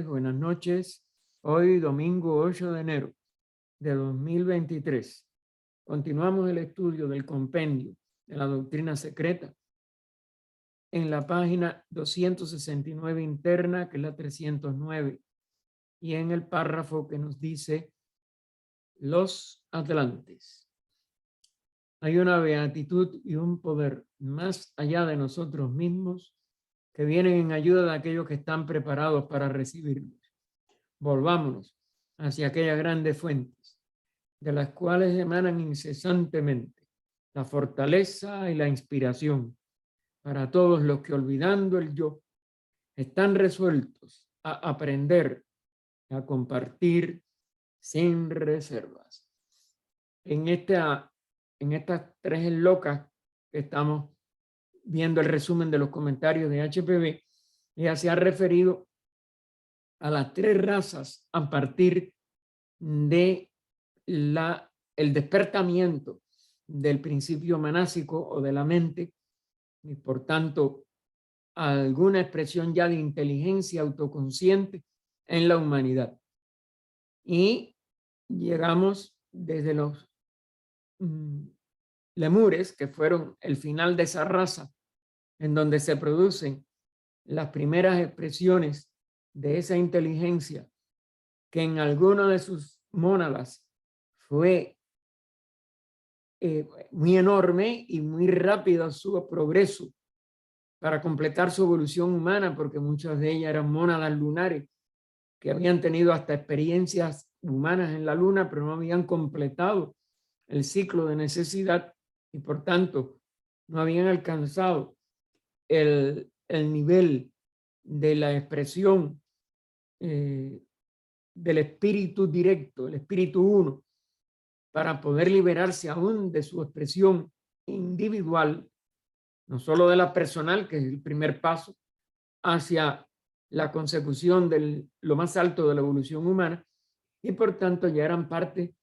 Buenas noches. Hoy, domingo 8 de enero de 2023. Continuamos el estudio del compendio de la doctrina secreta en la página 269 interna, que es la 309, y en el párrafo que nos dice los atlantes. Hay una beatitud y un poder más allá de nosotros mismos que vienen en ayuda de aquellos que están preparados para recibirlos. Volvámonos hacia aquellas grandes fuentes, de las cuales emanan incesantemente la fortaleza y la inspiración para todos los que, olvidando el yo, están resueltos a aprender, a compartir sin reservas. En estas tres locas que estamos viendo el resumen de los comentarios de HPB, ella se ha referido a las tres razas a partir de el despertamiento del principio manásico o de la mente, y por tanto alguna expresión ya de inteligencia autoconsciente en la humanidad. Y llegamos desde los lemures, que fueron el final de esa raza, en donde se producen las primeras expresiones de esa inteligencia que en alguna de sus mónadas fue muy enorme y muy rápido su progreso para completar su evolución humana, porque muchas de ellas eran mónadas lunares que habían tenido hasta experiencias humanas en la luna, pero no habían completado el ciclo de necesidad y por tanto no habían alcanzado el nivel de la expresión del espíritu directo, el espíritu uno, para poder liberarse aún de su expresión individual, no solo de la personal, que es el primer paso hacia la consecución de lo más alto de la evolución humana, y por tanto ya eran parte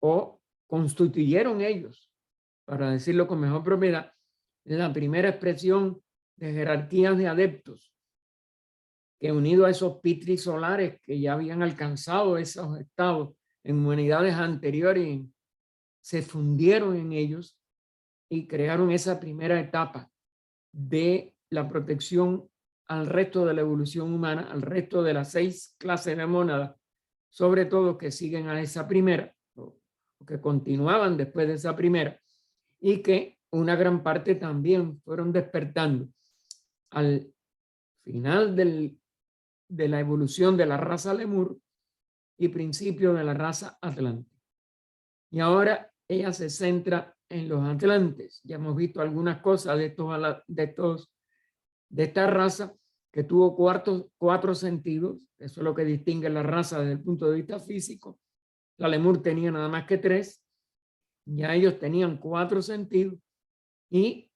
o constituyeron ellos, para decirlo con mejor propiedad, la primera expresión de jerarquías de adeptos, que unido a esos pitris solares que ya habían alcanzado esos estados en humanidades anteriores, se fundieron en ellos y crearon esa primera etapa de la protección al resto de la evolución humana, al resto de las 6 clases de mónadas, sobre todo que siguen a esa primera, o que continuaban después de esa primera, y que una gran parte también fueron despertando al final de la evolución de la raza lemur y principio de la raza atlante. Y ahora ella se centra en los atlantes. Ya hemos visto algunas cosas de esta raza que tuvo cuatro sentidos. Eso es lo que distingue la raza desde el punto de vista físico. La lemur tenía nada más que 3. Ya ellos tenían 4 sentidos. Y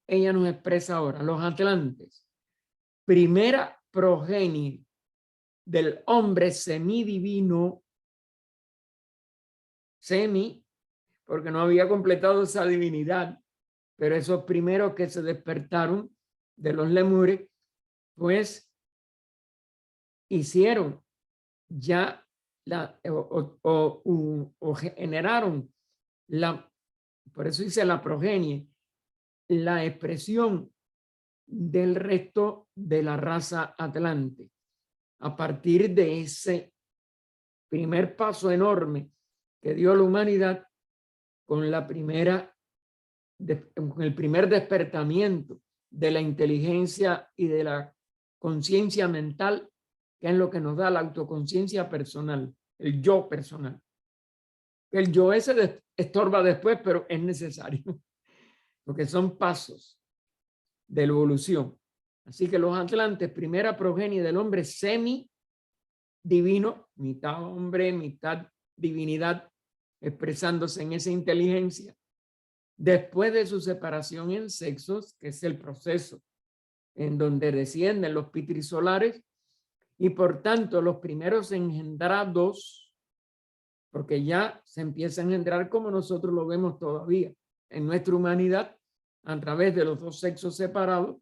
ella nos expresa ahora los atlantes. Primera progenie del hombre semidivino, porque no había completado esa divinidad, pero esos primeros que se despertaron de los lemures, pues hicieron ya o generaron por eso dice la progenie, la expresión del resto de la raza atlante. A partir de ese primer paso enorme que dio la humanidad con el primer despertamiento de la inteligencia y de la conciencia mental, que es lo que nos da la autoconciencia personal, el yo personal. El yo ese estorba después, pero es necesario, porque son pasos de la evolución. Así que los atlantes, primera progenie del hombre semi divino, mitad hombre, mitad divinidad, expresándose en esa inteligencia, después de su separación en sexos, que es el proceso en donde descienden los pitris solares, y por tanto los primeros engendrados, porque ya se empieza a engendrar como nosotros lo vemos todavía en nuestra humanidad, a través de los 2 sexos separados,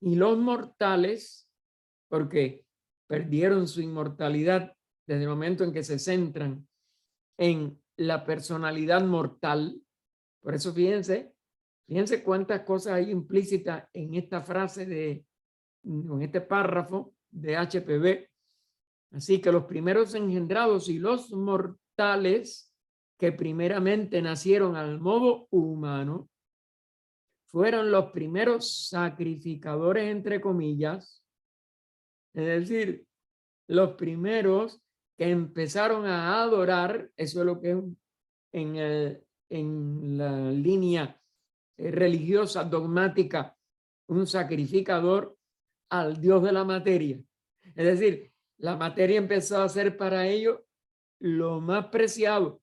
y los mortales, porque perdieron su inmortalidad desde el momento en que se centran en la personalidad mortal. Por eso fíjense cuántas cosas hay implícitas en esta frase en este párrafo de HPB. Así que los primeros engendrados y los mortales que primeramente nacieron al modo humano fueron los primeros sacrificadores, entre comillas, es decir, los primeros que empezaron a adorar. Eso es lo que en la línea religiosa dogmática, un sacrificador al Dios de la materia. Es decir, la materia empezó a ser para ellos lo más preciado,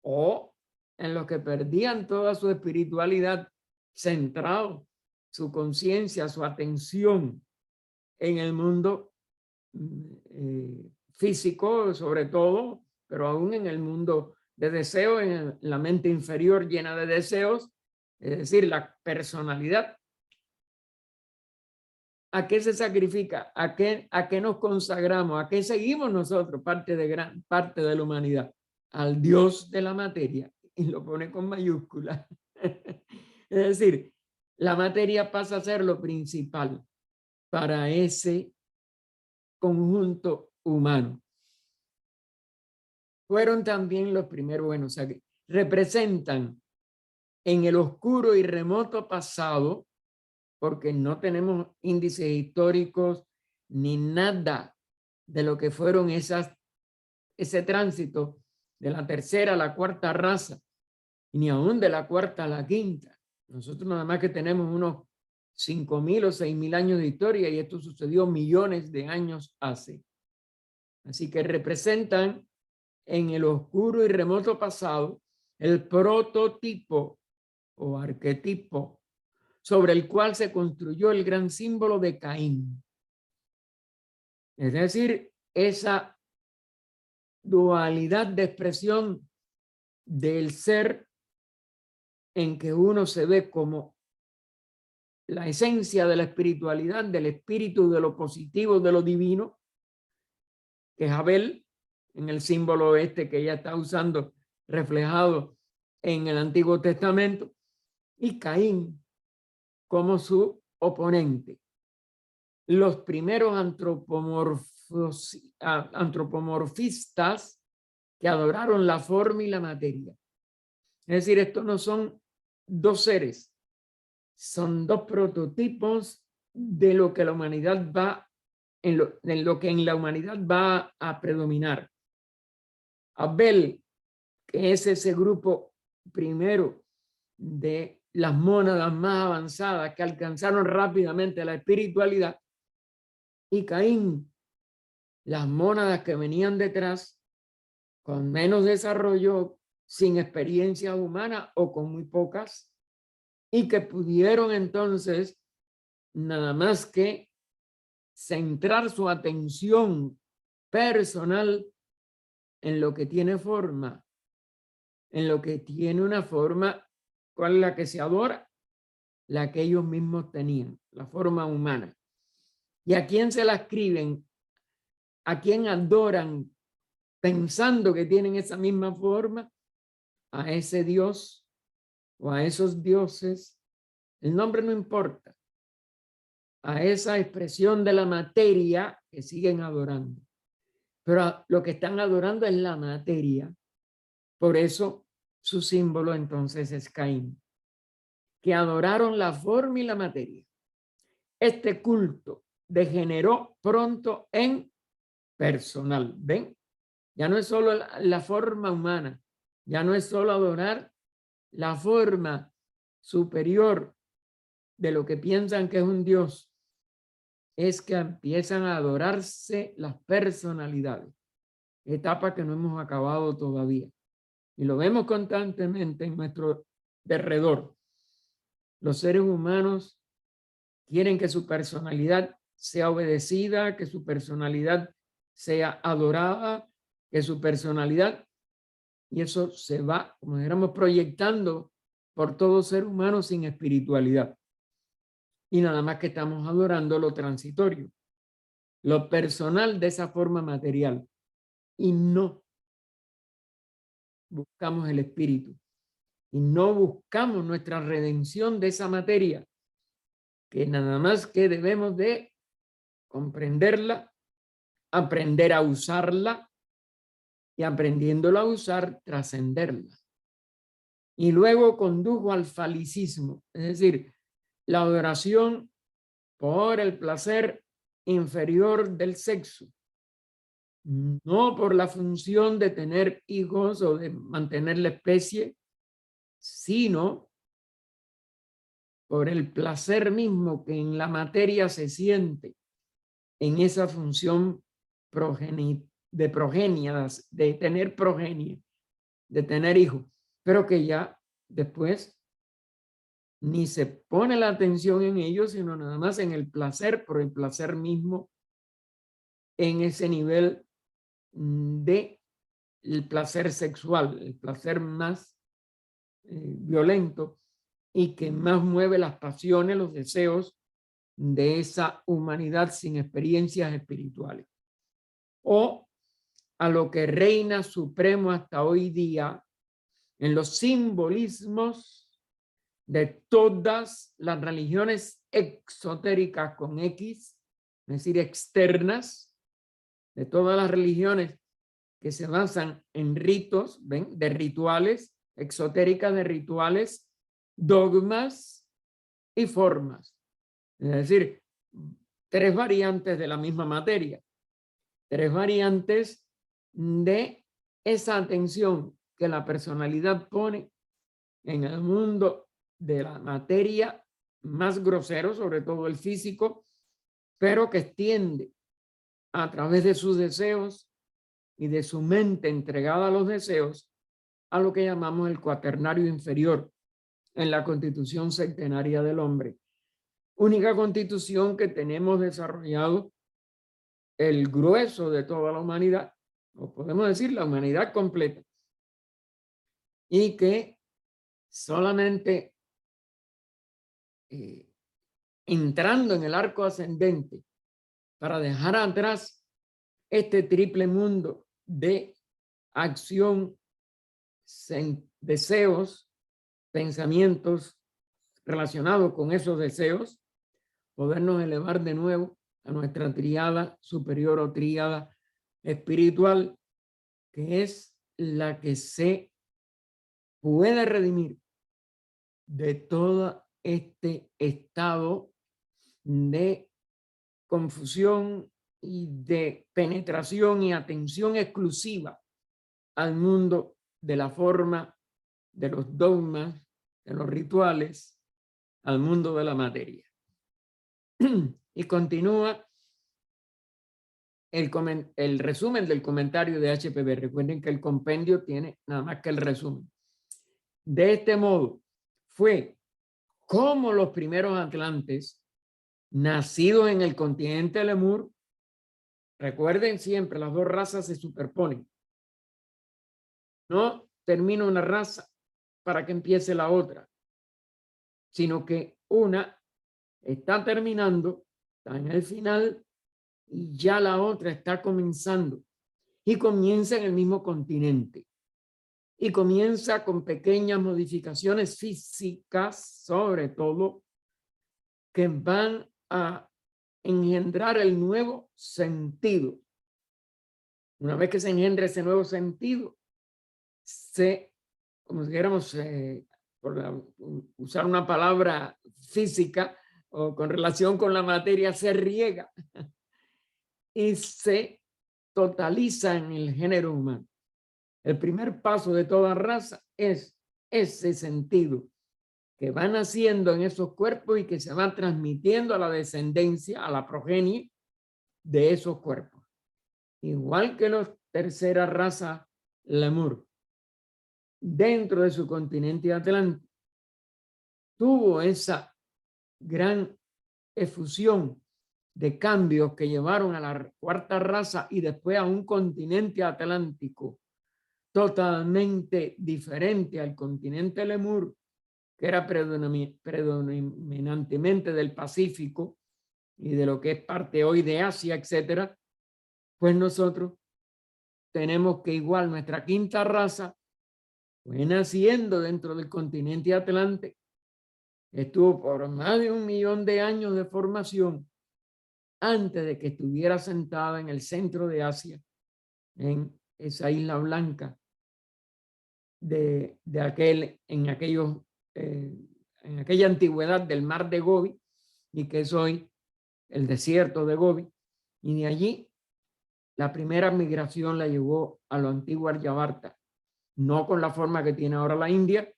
o en los que perdían toda su espiritualidad, centrado su conciencia, su atención en el mundo físico sobre todo, pero aún en el mundo de deseo, en la mente inferior llena de deseos, es decir, la personalidad. ¿A qué se sacrifica? ¿A qué nos consagramos? ¿A qué seguimos nosotros, gran parte de la humanidad? Al Dios de la materia, y lo pone con mayúsculas. Es decir, la materia pasa a ser lo principal para ese conjunto humano. Fueron también los primeros, bueno, o sea, que representan en el oscuro y remoto pasado, porque no tenemos índices históricos ni nada de lo que fueron ese tránsito de la tercera a la cuarta raza, ni aún de la cuarta a la quinta. Nosotros nada más que tenemos unos 5.000 o 6.000 años de historia, y esto sucedió millones de años hace. Así que representan en el oscuro y remoto pasado el prototipo o arquetipo sobre el cual se construyó el gran símbolo de Caín. Es decir, esa dualidad de expresión del ser, en que uno se ve como la esencia de la espiritualidad, del espíritu, de lo positivo, de lo divino, que es Abel, en el símbolo este que ella está usando, reflejado en el Antiguo Testamento, y Caín como su oponente. Los primeros antropomorfistas que adoraron la forma y la materia. Es decir, estos no son dos seres, son dos prototipos de lo que la humanidad va, en lo que en la humanidad va a predominar. Abel, que es ese grupo primero de las mónadas más avanzadas que alcanzaron rápidamente la espiritualidad, y Caín, las mónadas que venían detrás con menos desarrollo, sin experiencia humana o con muy pocas, y que pudieron entonces nada más que centrar su atención personal en lo que tiene forma, en lo que tiene una forma. ¿Cuál es la que se adora? La que ellos mismos tenían, la forma humana. ¿Y a quién se la escriben? ¿A quién adoran pensando que tienen esa misma forma? A ese Dios o a esos dioses. El nombre no importa. A esa expresión de la materia que siguen adorando. Pero lo que están adorando es la materia. Por eso su símbolo entonces es Caín, que adoraron la forma y la materia. Este culto degeneró pronto en personal. ¿Ven? Ya no es solo la forma humana, ya no es solo adorar la forma superior de lo que piensan que es un Dios, es que empiezan a adorarse las personalidades, etapa que no hemos acabado todavía. Y lo vemos constantemente en nuestro derredor. Los seres humanos quieren que su personalidad sea obedecida, que su personalidad sea adorada, que su personalidad, y eso se va, como dijéramos, proyectando por todo ser humano sin espiritualidad. Y nada más que estamos adorando lo transitorio, lo personal de esa forma material y no buscamos el espíritu y no buscamos nuestra redención de esa materia, que nada más que debemos de comprenderla, aprender a usarla y aprendiéndola a usar, trascenderla. Y luego condujo al falicismo, es decir, la adoración por el placer inferior del sexo, no por la función de tener hijos o de mantener la especie, sino por el placer mismo que en la materia se siente en esa función de progenia, de tener progenie, de tener hijos, pero que ya después ni se pone la atención en ello, sino nada más en el placer, por el placer mismo, en ese nivel de el placer sexual, el placer más violento y que más mueve las pasiones, los deseos de esa humanidad sin experiencias espirituales. O a lo que reina supremo hasta hoy día en los simbolismos de todas las religiones exotéricas con X, es decir, externas, de todas las religiones que se basan en ritos, ¿ven? De rituales, exotéricas de rituales, dogmas y formas. Es decir, tres variantes de la misma materia, tres variantes de esa atención que la personalidad pone en el mundo de la materia más grosero, sobre todo el físico, pero que extiende a través de sus deseos y de su mente entregada a los deseos a lo que llamamos el cuaternario inferior en la constitución centenaria del hombre. Única constitución que tenemos desarrollado el grueso de toda la humanidad, o podemos decir la humanidad completa, y que solamente entrando en el arco ascendente para dejar atrás este triple mundo de acción, deseos, pensamientos relacionados con esos deseos, podernos elevar de nuevo a nuestra tríada superior o tríada espiritual, que es la que se puede redimir de todo este estado de confusión y de penetración y atención exclusiva al mundo de la forma, de los dogmas, de los rituales, al mundo de la materia. Y continúa el resumen del comentario de HPB. Recuerden que el compendio tiene nada más que el resumen. De este modo, fue como los primeros atlantes, nacidos en el continente Lemur, recuerden siempre, las dos razas se superponen. No termina una raza para que empiece la otra, sino que una está terminando, está en el final, y ya la otra está comenzando. Y comienza en el mismo continente. Y comienza con pequeñas modificaciones físicas, sobre todo, que van a engendrar el nuevo sentido. Una vez que se engendra ese nuevo sentido, como si dijéramos, por usar una palabra física o con relación con la materia, se riega y se totaliza en el género humano. El primer paso de toda raza es ese sentido que va naciendo en esos cuerpos y que se va transmitiendo a la descendencia, a la progenie de esos cuerpos. Igual que la tercera raza Lemur, dentro de su continente atlántico, tuvo esa gran efusión de cambios que llevaron a la cuarta raza y después a un continente atlántico totalmente diferente al continente Lemur, que era predominantemente del Pacífico, y de lo que es parte hoy de Asia, etcétera, pues nosotros tenemos que igual nuestra quinta raza fue naciendo dentro del continente Atlante, estuvo por más de 1.000.000 de años de formación antes de que estuviera sentada en el centro de Asia, en esa isla blanca en aquella antigüedad del mar de Gobi, y que es hoy el desierto de Gobi, y de allí la primera migración la llevó a lo antiguo Aryavarta, no con la forma que tiene ahora la India,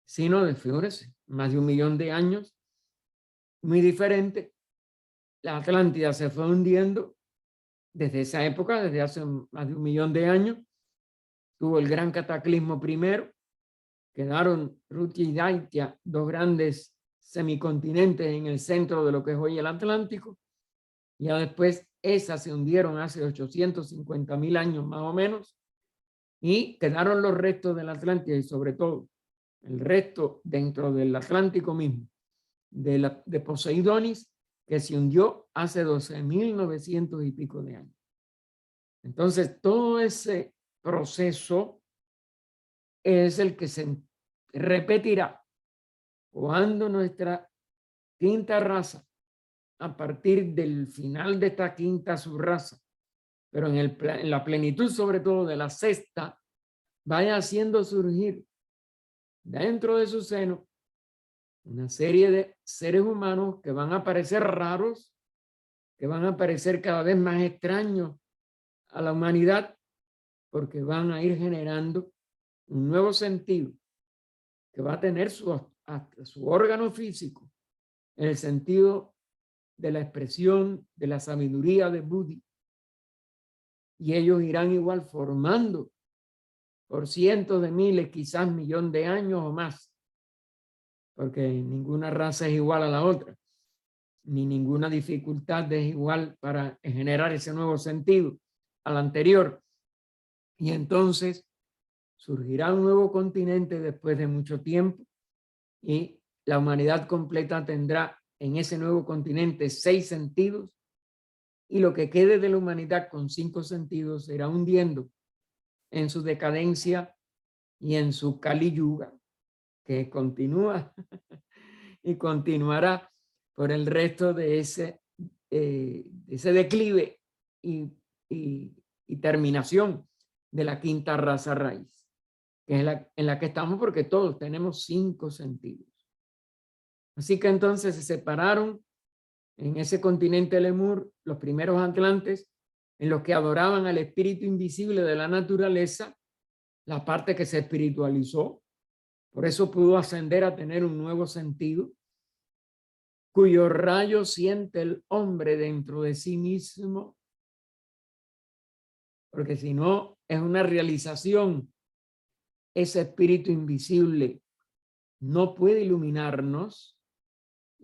sino de, figúrese, más de 1.000.000 de años, muy diferente. La Atlántida se fue hundiendo desde esa época, desde hace más de 1.000.000 de años. Tuvo el gran cataclismo primero, quedaron Rutia y Daitia, dos grandes semicontinentes en el centro de lo que es hoy el Atlántico. Ya después esas se hundieron hace 850.000 años más o menos, y quedaron los restos de la Atlántida y sobre todo el resto dentro del Atlántico mismo de Poseidonis, que se hundió hace 12.900 y pico de años. Entonces todo ese proceso es el que se repetirá cuando nuestra quinta raza, a partir del final de esta quinta subraza, pero en la plenitud sobre todo de la sexta, vaya haciendo surgir dentro de su seno una serie de seres humanos que van a parecer raros, que van a parecer cada vez más extraños a la humanidad, porque van a ir generando un nuevo sentido que va a tener hasta su órgano físico, en el sentido de la expresión de la sabiduría de Buddhi. Y ellos irán igual formando por cientos de miles, quizás millones de años o más, porque ninguna raza es igual a la otra, ni ninguna dificultad es igual para generar ese nuevo sentido al anterior. Y entonces surgirá un nuevo continente después de mucho tiempo, y la humanidad completa tendrá en ese nuevo continente 6 sentidos, y lo que quede de la humanidad con 5 sentidos se irá hundiendo en su decadencia y en su Kali Yuga, que continúa y continuará por el resto de ese declive y, y terminación de la quinta raza raíz, que es en la que estamos, porque todos tenemos 5 sentidos. Así que entonces se separaron en ese continente Lemur los primeros atlantes, en los que adoraban al espíritu invisible de la naturaleza, la parte que se espiritualizó, por eso pudo ascender a tener un nuevo sentido, cuyo rayo siente el hombre dentro de sí mismo, porque si no es una realización, ese espíritu invisible no puede iluminarnos,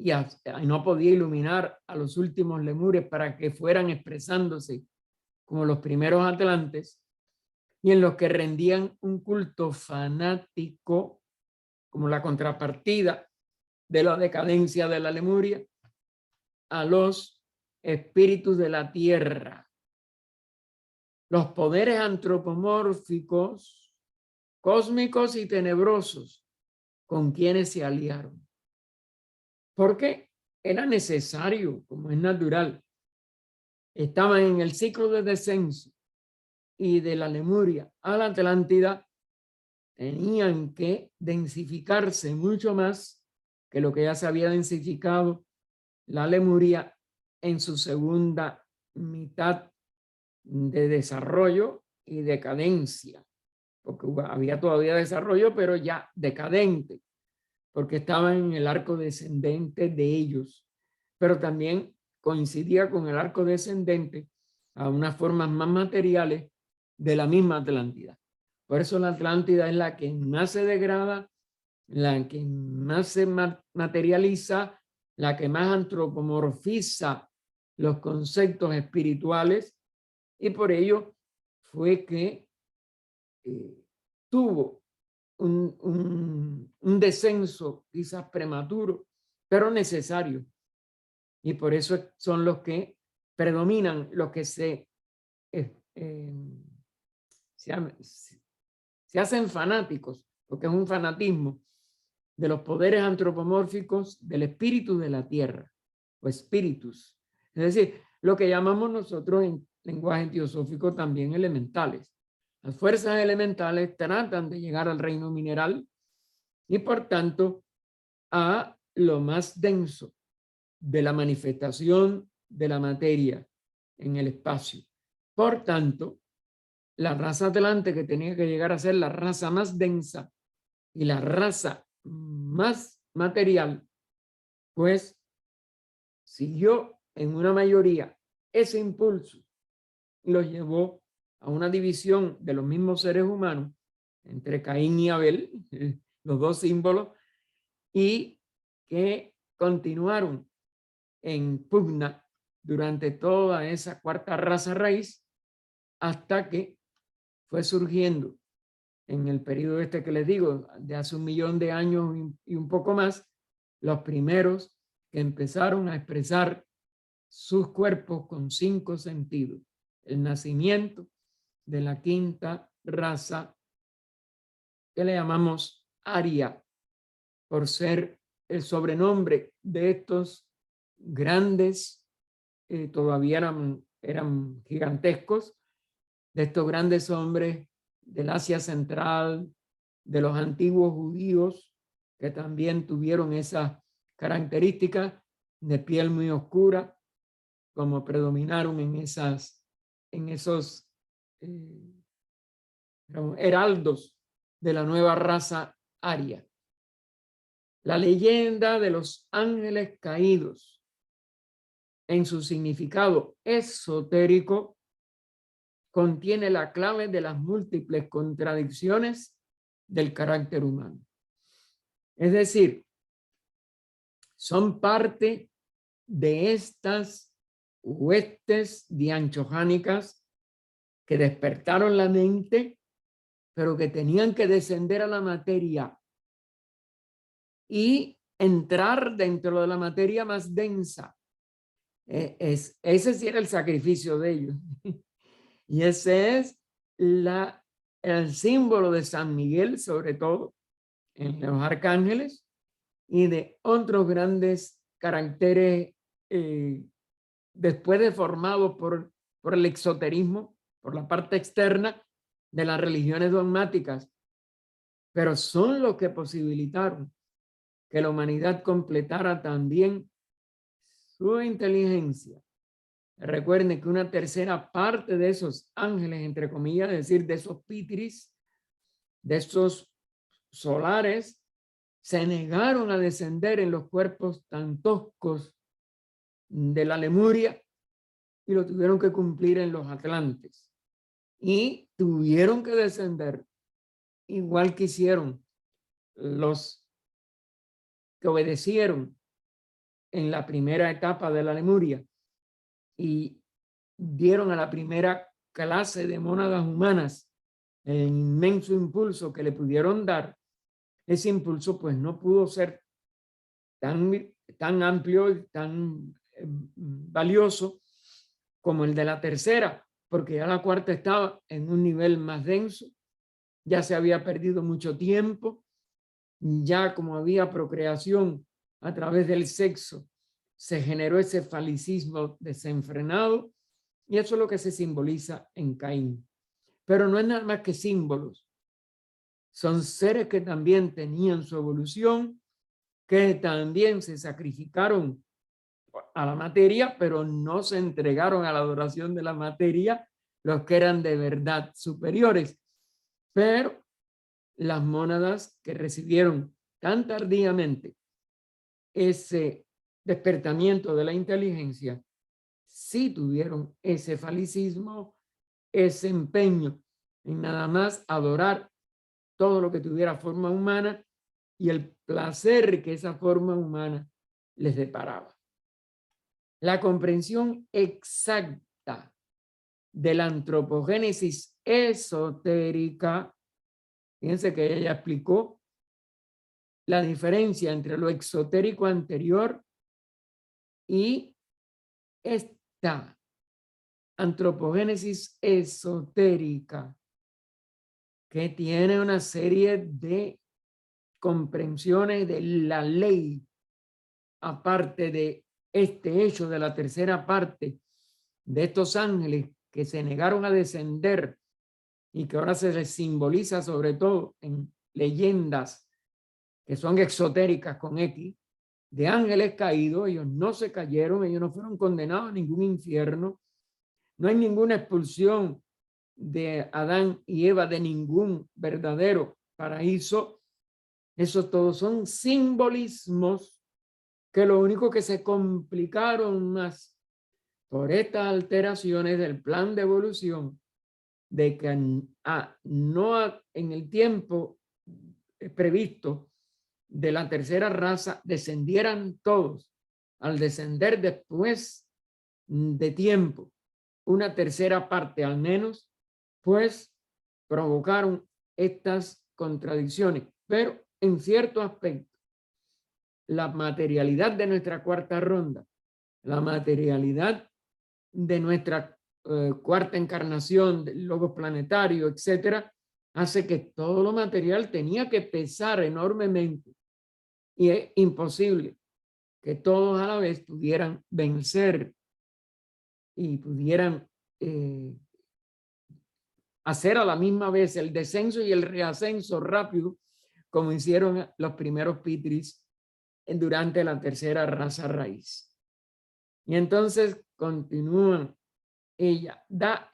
y no podía iluminar a los últimos lemures para que fueran expresándose como los primeros atlantes, y en los que rendían un culto fanático como la contrapartida de la decadencia de la Lemuria a los espíritus de la tierra. Los poderes antropomórficos, cósmicos y tenebrosos con quienes se aliaron. Porque era necesario, como es natural. Estaban en el ciclo de descenso, y de la Lemuria a la Atlántida tenían que densificarse mucho más que lo que ya se había densificado la Lemuria en su segunda mitad de desarrollo y decadencia, porque había todavía desarrollo, pero ya decadente, porque estaban en el arco descendente de ellos, pero también coincidía con el arco descendente a unas formas más materiales de la misma Atlántida. Por eso la Atlántida es la que más se degrada, la que más se materializa, la que más antropomorfiza los conceptos espirituales, y por ello fue que tuvo un descenso quizás prematuro, pero necesario. y por eso son los que predominan, los que se hacen fanáticos, porque es un fanatismo de los poderes antropomórficos del espíritu de la tierra, o espíritus. Es decir, lo que llamamos nosotros en lenguaje teosófico también elementales. Las fuerzas elementales tratan de llegar al reino mineral y por tanto a lo más denso de la manifestación de la materia en el espacio. Por tanto, la raza atlante, que tenía que llegar a ser la raza más densa y la raza más material, pues siguió en una mayoría ese impulso y los llevó a una división de los mismos seres humanos entre Caín y Abel, los dos símbolos, y que continuaron en pugna durante toda esa cuarta raza raíz hasta que fue surgiendo en el periodo este que les digo, de hace 1.000.000 de años y un poco más, los primeros que empezaron a expresar sus cuerpos con 5 sentidos. El nacimiento de la quinta raza que le llamamos Aria, por ser el sobrenombre de estos grandes, todavía eran gigantescos, de estos grandes hombres del Asia Central, de los antiguos judíos, que también tuvieron esas características de piel muy oscura, como predominaron en esos heraldos de la nueva raza aria. La leyenda de los ángeles caídos, en su significado esotérico, contiene la clave de las múltiples contradicciones del carácter humano. Es decir, son parte de estas huestes dianchojánicas que despertaron la mente, pero que tenían que descender a la materia y entrar dentro de la materia más densa. Ese sí era el sacrificio de ellos. Y ese es el símbolo de San Miguel, sobre todo en los arcángeles, y de otros grandes caracteres después deformados por el exoterismo, por la parte externa de las religiones dogmáticas, pero son los que posibilitaron que la humanidad completara también su inteligencia. Recuerden que una tercera parte de esos ángeles, entre comillas, es decir, de esos pitris, de esos solares, se negaron a descender en los cuerpos tan toscos de la Lemuria y lo tuvieron que cumplir en los Atlantes. Y tuvieron que descender, igual que hicieron los que obedecieron en la primera etapa de la Lemuria y dieron a la primera clase de mónadas humanas el inmenso impulso que le pudieron dar. Ese impulso pues no pudo ser tan amplio y tan valioso como el de la tercera, porque ya la cuarta estaba en un nivel más denso, ya se había perdido mucho tiempo, ya como había procreación a través del sexo, se generó ese falicismo desenfrenado, y eso es lo que se simboliza en Caín. Pero no es nada más que símbolos, son seres que también tenían su evolución, que también se sacrificaron a la materia, pero no se entregaron a la adoración de la materia los que eran de verdad superiores. Pero las mónadas que recibieron tan tardíamente ese despertamiento de la inteligencia, sí tuvieron ese falicismo, ese empeño en nada más adorar todo lo que tuviera forma humana y el placer que esa forma humana les deparaba. La comprensión exacta de la antropogénesis esotérica, fíjense que ella explicó la diferencia entre lo exotérico anterior y esta antropogénesis esotérica, que tiene una serie de comprensiones de la ley, aparte de este hecho de la tercera parte de estos ángeles que se negaron a descender y que ahora se les simboliza sobre todo en leyendas que son exotéricas con X, de ángeles caídos. Ellos no se cayeron, ellos no fueron condenados a ningún infierno, no hay ninguna expulsión de Adán y Eva de ningún verdadero paraíso. Esos todos son simbolismos que lo único que se complicaron más por estas alteraciones del plan de evolución, de que no en el tiempo previsto de la tercera raza descendieran todos. Al descender después de tiempo, una tercera parte al menos, pues provocaron estas contradicciones. Pero en cierto aspecto, la materialidad de nuestra cuarta ronda, la materialidad de nuestra cuarta encarnación del logos planetario, etcétera, hace que todo lo material tenía que pesar enormemente y es imposible que todos a la vez pudieran vencer y pudieran hacer a la misma vez el descenso y el reascenso rápido como hicieron los primeros pitris durante la tercera raza raíz. Y entonces continúan, la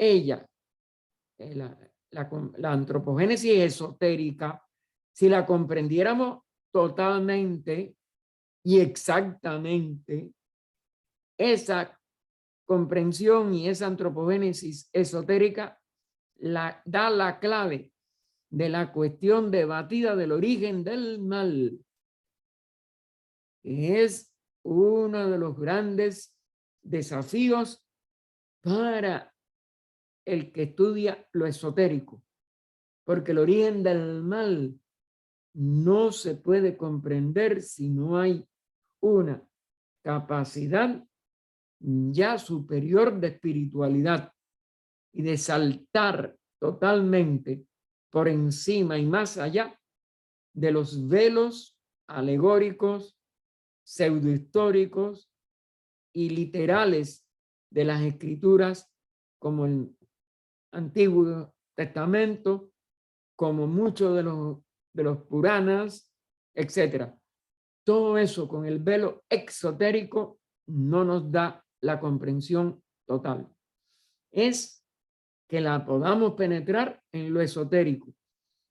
antropogénesis esotérica, si la comprendiéramos totalmente y exactamente, esa comprensión y esa antropogénesis esotérica da la clave de la cuestión debatida del origen del mal, que es uno de los grandes desafíos para el que estudia lo esotérico, porque el origen del mal no se puede comprender si no hay una capacidad ya superior de espiritualidad y de saltar totalmente por encima y más allá de los velos alegóricos, pseudohistóricos y literales de las escrituras, como el Antiguo Testamento, como muchos de los Puranas, etcétera. Todo eso con el velo exotérico no nos da la comprensión total. Es que la podamos penetrar en lo esotérico.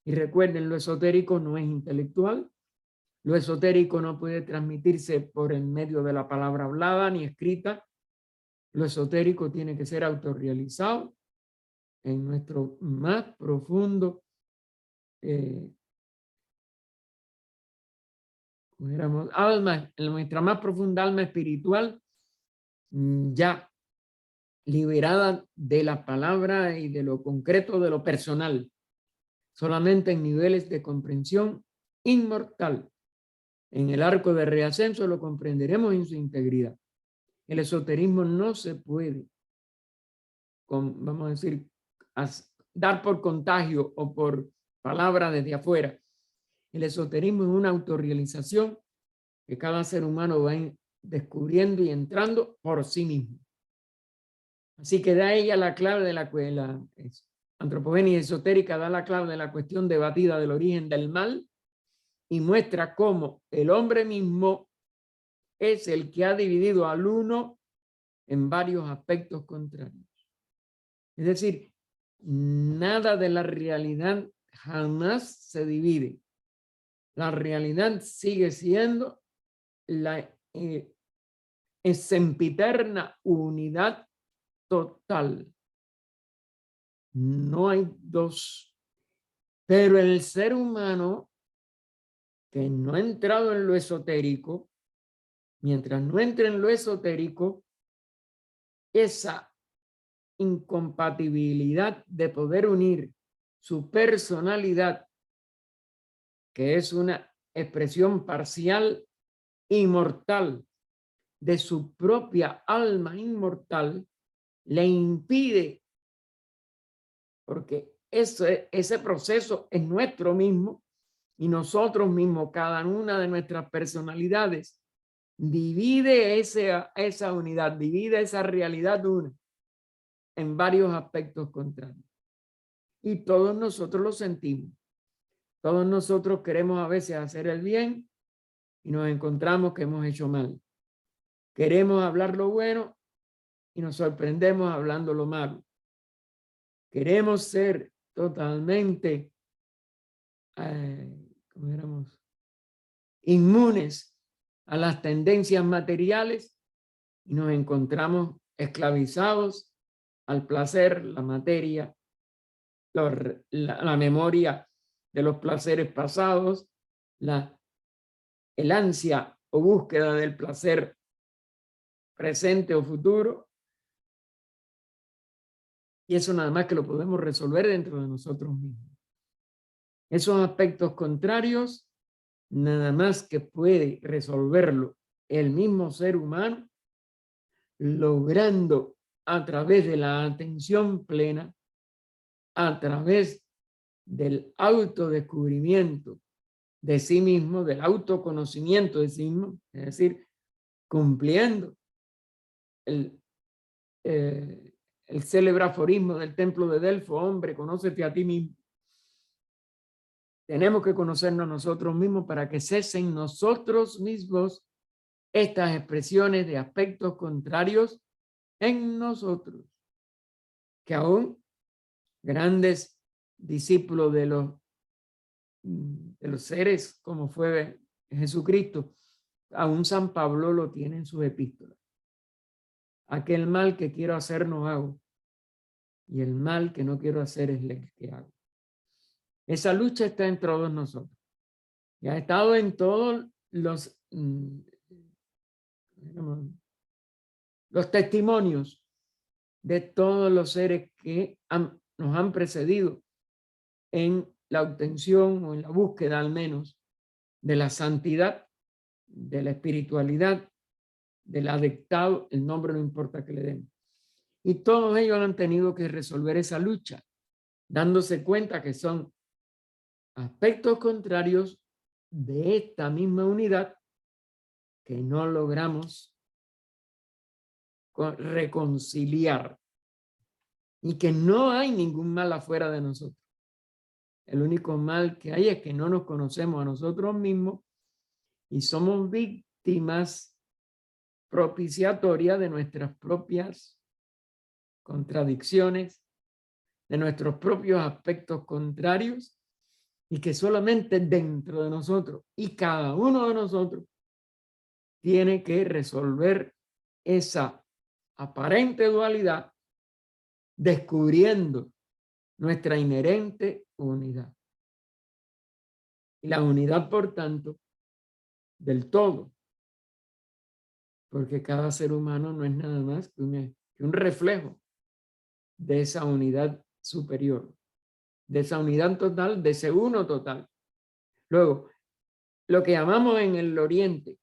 Y recuerden, lo esotérico no es intelectual. Lo esotérico no puede transmitirse por el medio de la palabra hablada ni escrita. Lo esotérico tiene que ser autorrealizado en nuestro más profundo alma, en nuestra más profunda alma espiritual, ya liberada de la palabra y de lo concreto, de lo personal, solamente en niveles de comprensión inmortal. En el arco de reascenso lo comprenderemos en su integridad. El esoterismo no se puede, vamos a decir, dar por contagio o por palabra desde afuera. El esoterismo es una autorrealización que cada ser humano va descubriendo y entrando por sí mismo. Así que da ella la clave de la antropogénesis esotérica, da la clave de la cuestión debatida del origen del mal y muestra cómo el hombre mismo es el que ha dividido al uno en varios aspectos contrarios. Es decir, nada de la realidad jamás se divide. La realidad sigue siendo la sempiterna unidad total. No hay dos. Pero el ser humano que no ha entrado en lo esotérico, mientras no entre en lo esotérico, esa incompatibilidad de poder unir su personalidad, que es una expresión parcial inmortal de su propia alma inmortal le impide, porque ese proceso es nuestro mismo y nosotros mismos, cada una de nuestras personalidades, divide esa unidad, divide esa realidad una en varios aspectos contrarios. Y todos nosotros lo sentimos. Todos nosotros queremos a veces hacer el bien y nos encontramos que hemos hecho mal. Queremos hablar lo bueno y nos sorprendemos hablando lo malo. Queremos ser totalmente ¿cómo éramos? Inmunes a las tendencias materiales y nos encontramos esclavizados al placer, la materia, la memoria de los placeres pasados, el ansia o búsqueda del placer presente o futuro. Y eso nada más que lo podemos resolver dentro de nosotros mismos. Esos aspectos contrarios, nada más que puede resolverlo el mismo ser humano, logrando a través de la atención plena, a través del autodescubrimiento de sí mismo, del autoconocimiento de sí mismo, es decir, cumpliendo el célebre aforismo del templo de Delfo: hombre, conócete a ti mismo. Tenemos que conocernos nosotros mismos para que cesen nosotros mismos estas expresiones de aspectos contrarios en nosotros, que aún grandes discípulos de los seres como fue Jesucristo, aún San Pablo lo tiene en sus epístolas. Aquel mal que quiero hacer no hago, y el mal que no quiero hacer es el que hago. Esa lucha está en todos nosotros. Y ha estado en todos los testimonios de todos los seres que nos han precedido en la obtención o en la búsqueda al menos de la santidad, de la espiritualidad, del adectado, el nombre no importa que le den. Y todos ellos han tenido que resolver esa lucha, dándose cuenta que son aspectos contrarios de esta misma unidad que no logramos reconciliar y que no hay ningún mal afuera de nosotros. El único mal que hay es que no nos conocemos a nosotros mismos y somos víctimas propiciatorias de nuestras propias contradicciones, de nuestros propios aspectos contrarios, y que solamente dentro de nosotros y cada uno de nosotros tiene que resolver esa aparente dualidad, descubriendo nuestra inherente unidad. Y la unidad, por tanto, del todo, porque cada ser humano no es nada más que un reflejo de esa unidad superior, de esa unidad total, de ese uno total. Luego, lo que llamamos en el Oriente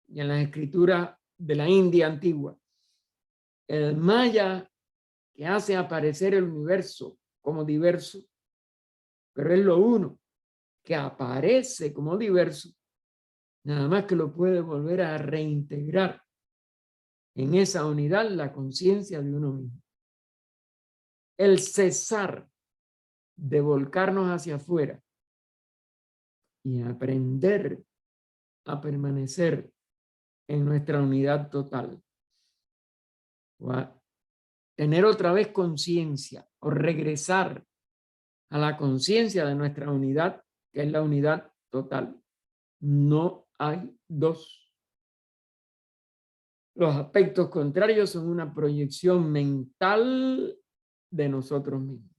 y en las escrituras de la India antigua, el Maya, que hace aparecer el universo como diverso, pero es lo uno que aparece como diverso, nada más que lo puede volver a reintegrar en esa unidad la conciencia de uno mismo. El cesar de volcarnos hacia afuera y aprender a permanecer en nuestra unidad total. O a tener otra vez conciencia o regresar a la conciencia de nuestra unidad, que es la unidad total. No hay dos. Los aspectos contrarios son una proyección mental de nosotros mismos.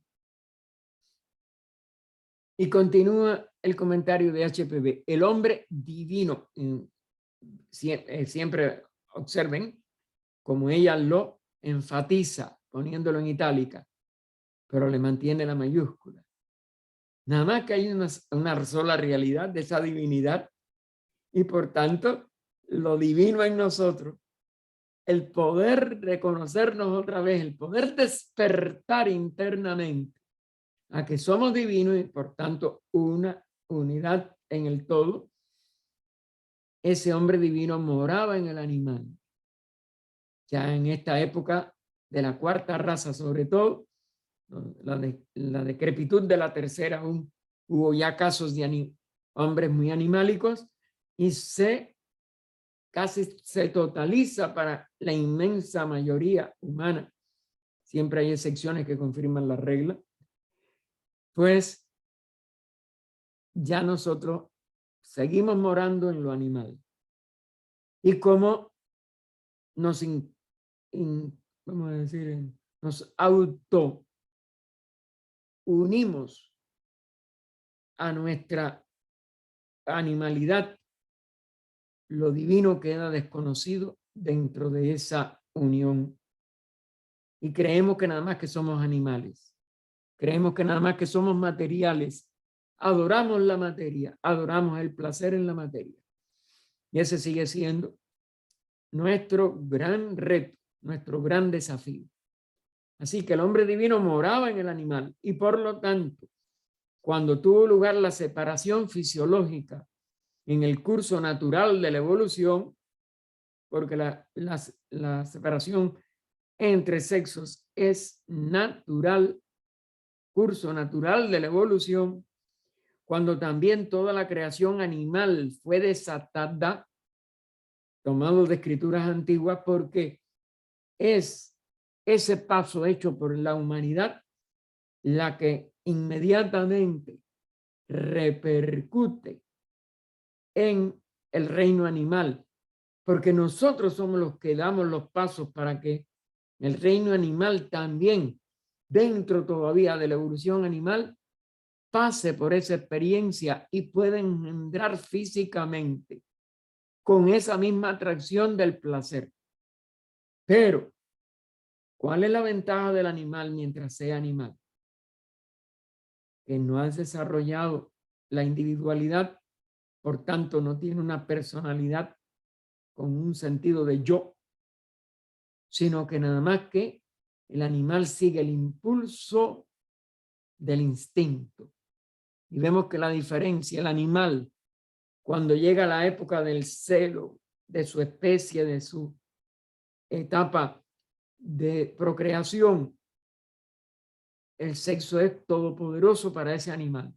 Y continúa el comentario de HPB. El hombre divino, siempre observen como ella lo enfatiza, poniéndolo en itálica, pero le mantiene la mayúscula. Nada más que hay una sola realidad de esa divinidad y por tanto lo divino en nosotros el poder reconocernos otra vez, el poder despertar internamente a que somos divinos y por tanto una unidad en el todo. Ese hombre divino moraba en el animal. Ya en esta época de la cuarta raza, sobre todo, la decrepitud de la tercera, aún hubo ya casos de hombres muy animálicos y casi se totaliza para la inmensa mayoría humana. Siempre hay excepciones que confirman la regla. Pues ya nosotros seguimos morando en lo animal. Y como nos, vamos a decir, nos auto unimos a nuestra animalidad, lo divino queda desconocido dentro de esa unión. Y creemos que nada más que somos animales. Creemos que nada más que somos materiales. Adoramos la materia, adoramos el placer en la materia. Y ese sigue siendo nuestro gran reto, nuestro gran desafío. Así que el hombre divino moraba en el animal y por lo tanto, cuando tuvo lugar la separación fisiológica en el curso natural de la evolución, porque la separación entre sexos es natural, curso natural de la evolución, cuando también toda la creación animal fue desatada, tomado de escrituras antiguas, porque es ese paso hecho por la humanidad la que inmediatamente repercute en el reino animal, porque nosotros somos los que damos los pasos para que el reino animal también, dentro todavía de la evolución animal, pase por esa experiencia y pueda engendrar físicamente con esa misma atracción del placer. Pero, ¿cuál es la ventaja del animal mientras sea animal? Que no has desarrollado la individualidad, por tanto no tiene una personalidad con un sentido de yo, sino que nada más que el animal sigue el impulso del instinto. Y vemos que la diferencia, el animal, cuando llega la época del celo, de su especie, de su etapa de procreación, el sexo es todopoderoso para ese animal.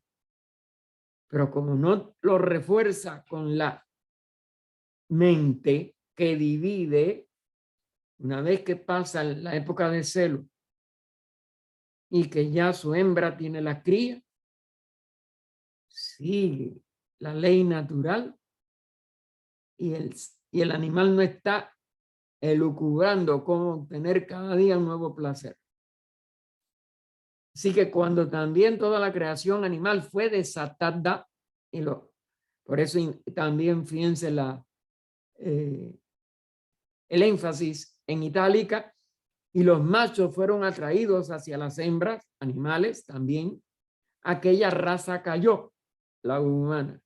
Pero como no lo refuerza con la mente que divide, una vez que pasa la época de celo y que ya su hembra tiene la cría, sigue la ley natural y el animal no está elucubrando cómo obtener cada día un nuevo placer. Así que cuando también toda la creación animal fue desatada, por eso también fíjense el énfasis en itálica, y los machos fueron atraídos hacia las hembras, animales también, aquella raza cayó, la humana.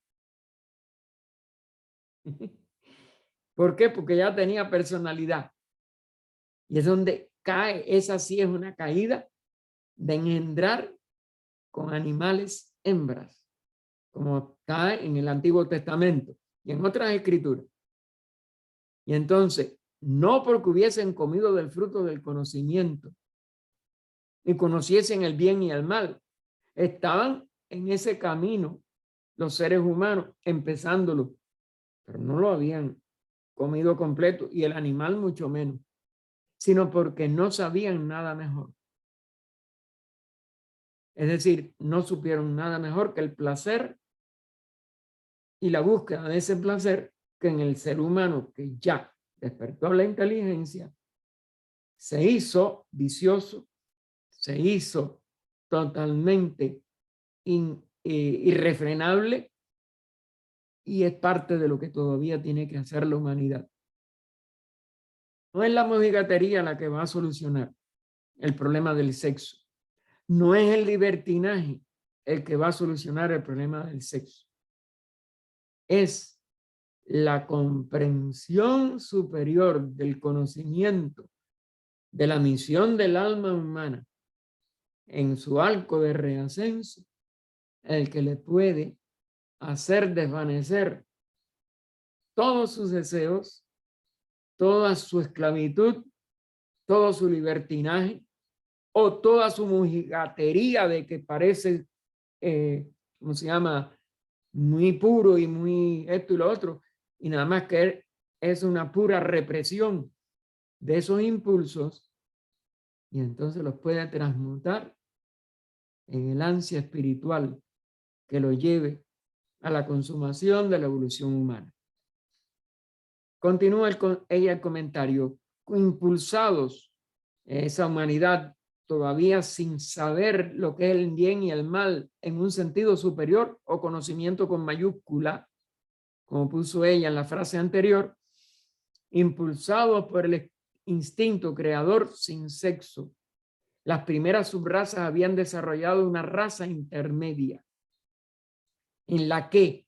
¿Por qué? Porque ya tenía personalidad. Y es donde cae, esa sí es una caída de engendrar con animales hembras, como cae en el Antiguo Testamento y en otras escrituras. Y entonces, no porque hubiesen comido del fruto del conocimiento y conociesen el bien y el mal, estaban en ese camino los seres humanos, empezándolo, pero no lo habían comido completo y el animal mucho menos, sino porque no sabían nada mejor. Es decir, no supieron nada mejor que el placer y la búsqueda de ese placer que en el ser humano que ya despertó la inteligencia, se hizo vicioso, se hizo totalmente irrefrenable y es parte de lo que todavía tiene que hacer la humanidad. No es la mojigatería la que va a solucionar el problema del sexo. No es el libertinaje el que va a solucionar el problema del sexo. Es la comprensión superior del conocimiento de la misión del alma humana en su arco de reascenso, el que le puede hacer desvanecer todos sus deseos, toda su esclavitud, todo su libertinaje o toda su mojigatería de que parece, ¿cómo se llama? Muy puro y muy esto y lo otro, y nada más que es una pura represión de esos impulsos, y entonces los puede transmutar en el ansia espiritual que lo lleve a la consumación de la evolución humana. Continúa ella el comentario: impulsados esa humanidad todavía sin saber lo que es el bien y el mal en un sentido superior o conocimiento con mayúscula, como puso ella en la frase anterior, impulsados por el instinto creador sin sexo. Las primeras subrazas habían desarrollado una raza intermedia en la que,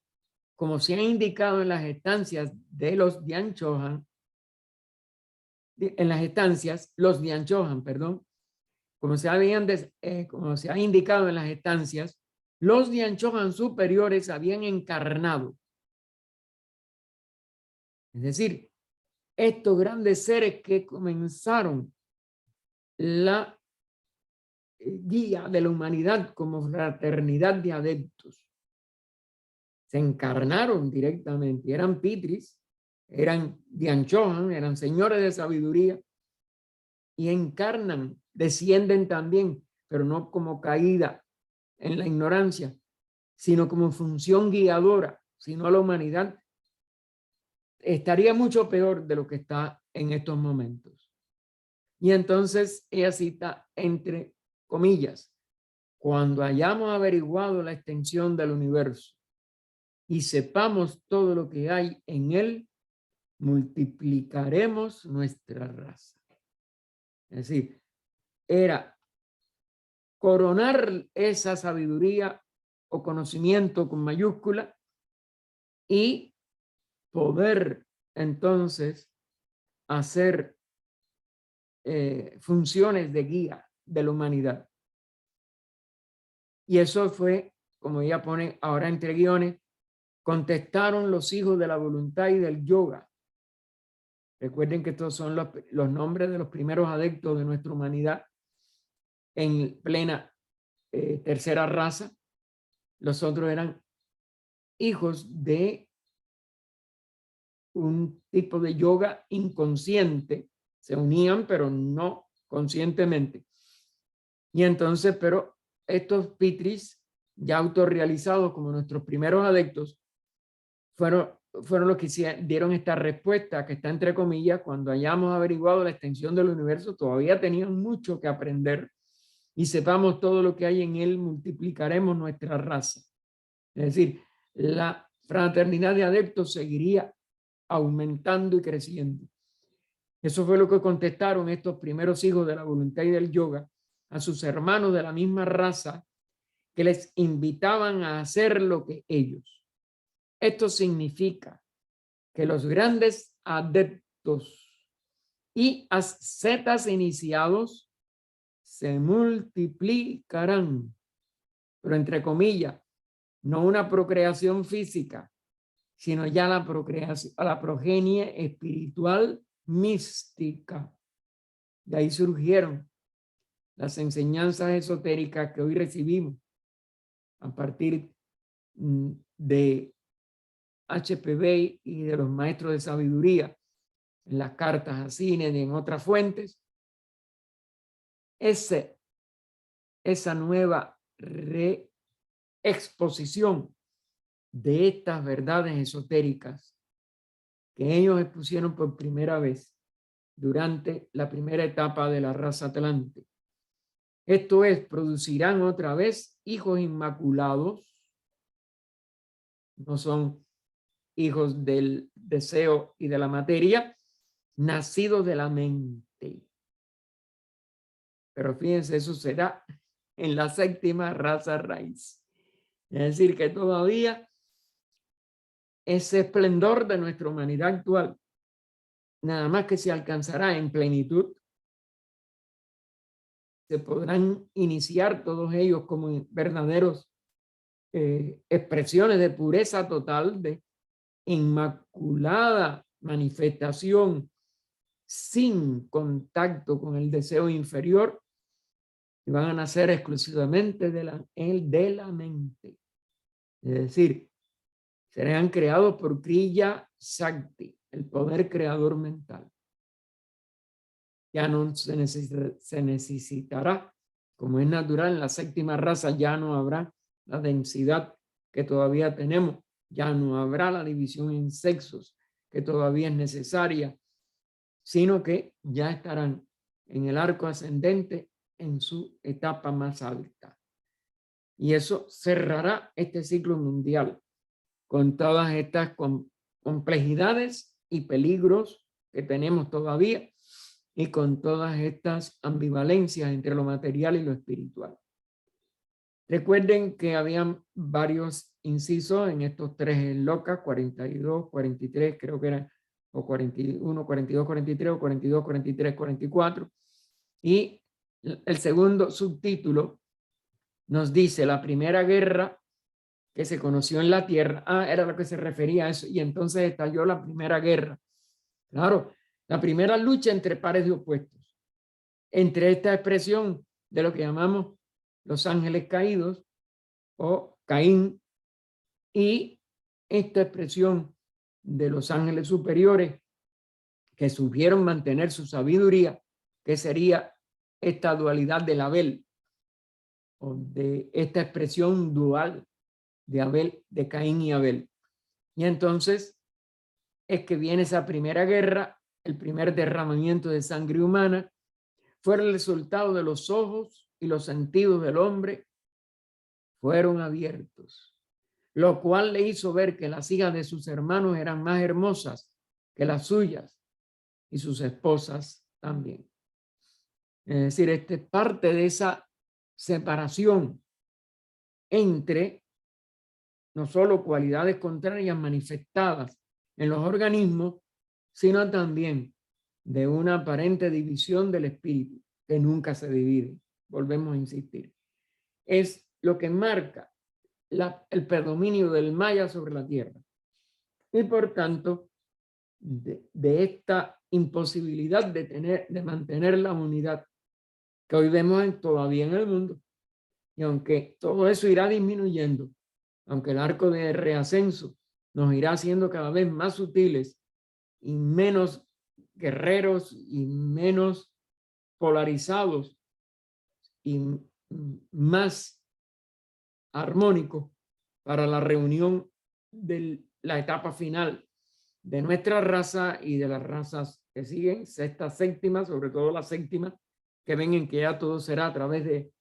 como se ha indicado en las estancias de los Dian Chohan, perdón, como se ha indicado en las estancias, los Dian Chohan superiores habían encarnado. Es decir, estos grandes seres que comenzaron la guía de la humanidad como fraternidad de adeptos, se encarnaron directamente, eran pitris, eran Dian Chohan, eran señores de sabiduría, y encarnan, descienden también, pero no como caída en la ignorancia, sino como función guiadora. Si no, la humanidad estaría mucho peor de lo que está en estos momentos. Y entonces ella cita entre comillas: cuando hayamos averiguado la extensión del universo y sepamos todo lo que hay en él, multiplicaremos nuestra raza. Es decir, era coronar esa sabiduría o conocimiento con mayúscula y poder entonces hacer funciones de guía de la humanidad. Y eso fue, como ella pone ahora entre guiones, contestaron los hijos de la voluntad y del yoga. Recuerden que estos son los nombres de los primeros adeptos de nuestra humanidad en plena tercera raza. Los otros eran hijos de un tipo de yoga inconsciente, se unían pero no conscientemente. Y entonces, pero estos pitris ya autorrealizados como nuestros primeros adeptos fueron los que dieron esta respuesta que está entre comillas: cuando hayamos averiguado la extensión del universo, todavía tenían mucho que aprender, y sepamos todo lo que hay en él, multiplicaremos nuestra raza. Es decir, la fraternidad de adeptos seguiría aumentando y creciendo. Eso fue lo que contestaron estos primeros hijos de la voluntad y del yoga a sus hermanos de la misma raza, que les invitaban a hacer lo que ellos. Esto significa que los grandes adeptos y ascetas iniciados se multiplicarán, pero entre comillas, no una procreación física, sino ya la procreación, la progenie espiritual mística. De ahí surgieron las enseñanzas esotéricas que hoy recibimos a partir de HPV y de los maestros de sabiduría en las cartas a Cine y en otras fuentes. Esa nueva reexposición de estas verdades esotéricas que ellos expusieron por primera vez durante la primera etapa de la raza atlante. Esto es, producirán otra vez hijos inmaculados, no son hijos del deseo y de la materia, nacidos de la mente. Pero fíjense, eso será en la séptima raza raíz. Es decir, que todavía ese esplendor de nuestra humanidad actual, nada más que se alcanzará en plenitud, se podrán iniciar todos ellos como verdaderos expresiones de pureza total, de inmaculada manifestación sin contacto con el deseo inferior, y van a nacer exclusivamente de la mente. Es decir, serán creados por Kriya Shakti, el poder creador mental. Ya no se necesitará, como es natural en la séptima raza, ya no habrá la densidad que todavía tenemos, ya no habrá la división en sexos que todavía es necesaria, sino que ya estarán en el arco ascendente en su etapa más alta. Y eso cerrará este ciclo mundial con todas estas complejidades y peligros que tenemos todavía y con todas estas ambivalencias entre lo material y lo espiritual. Recuerden que habían varios incisos en estos tres locas, 42, 43, creo que eran, o 41, 42, 43, o 42, 43, 44. Y el segundo subtítulo nos dice la primera guerra que se conoció en la tierra. Era lo que se refería a eso. Y entonces estalló la primera guerra. Claro, la primera lucha entre pares de opuestos. Entre esta expresión de lo que llamamos los ángeles caídos o Caín y esta expresión de los ángeles superiores que supieron mantener su sabiduría, que sería esta dualidad del Abel o de esta expresión dual de Abel, de Caín y Abel. Y entonces es que viene esa primera guerra, el primer derramamiento de sangre humana, fue el resultado de los ojos y los sentidos del hombre fueron abiertos, lo cual le hizo ver que las hijas de sus hermanos eran más hermosas que las suyas y sus esposas también. Es decir, este es parte de esa separación entre no solo cualidades contrarias manifestadas en los organismos, sino también de una aparente división del espíritu, que nunca se divide. Volvemos a insistir. Es lo que marca el predominio del Maya sobre la tierra. Y por tanto, de esta imposibilidad de mantener la unidad que hoy vemos todavía en el mundo. Y aunque todo eso irá disminuyendo, aunque el arco de reascenso nos irá haciendo cada vez más sutiles y menos guerreros y menos polarizados y más armónicos para la reunión de la etapa final de nuestra raza y de las razas que siguen, sexta, séptima, sobre todo la séptima, que ven en que ya todo será a través de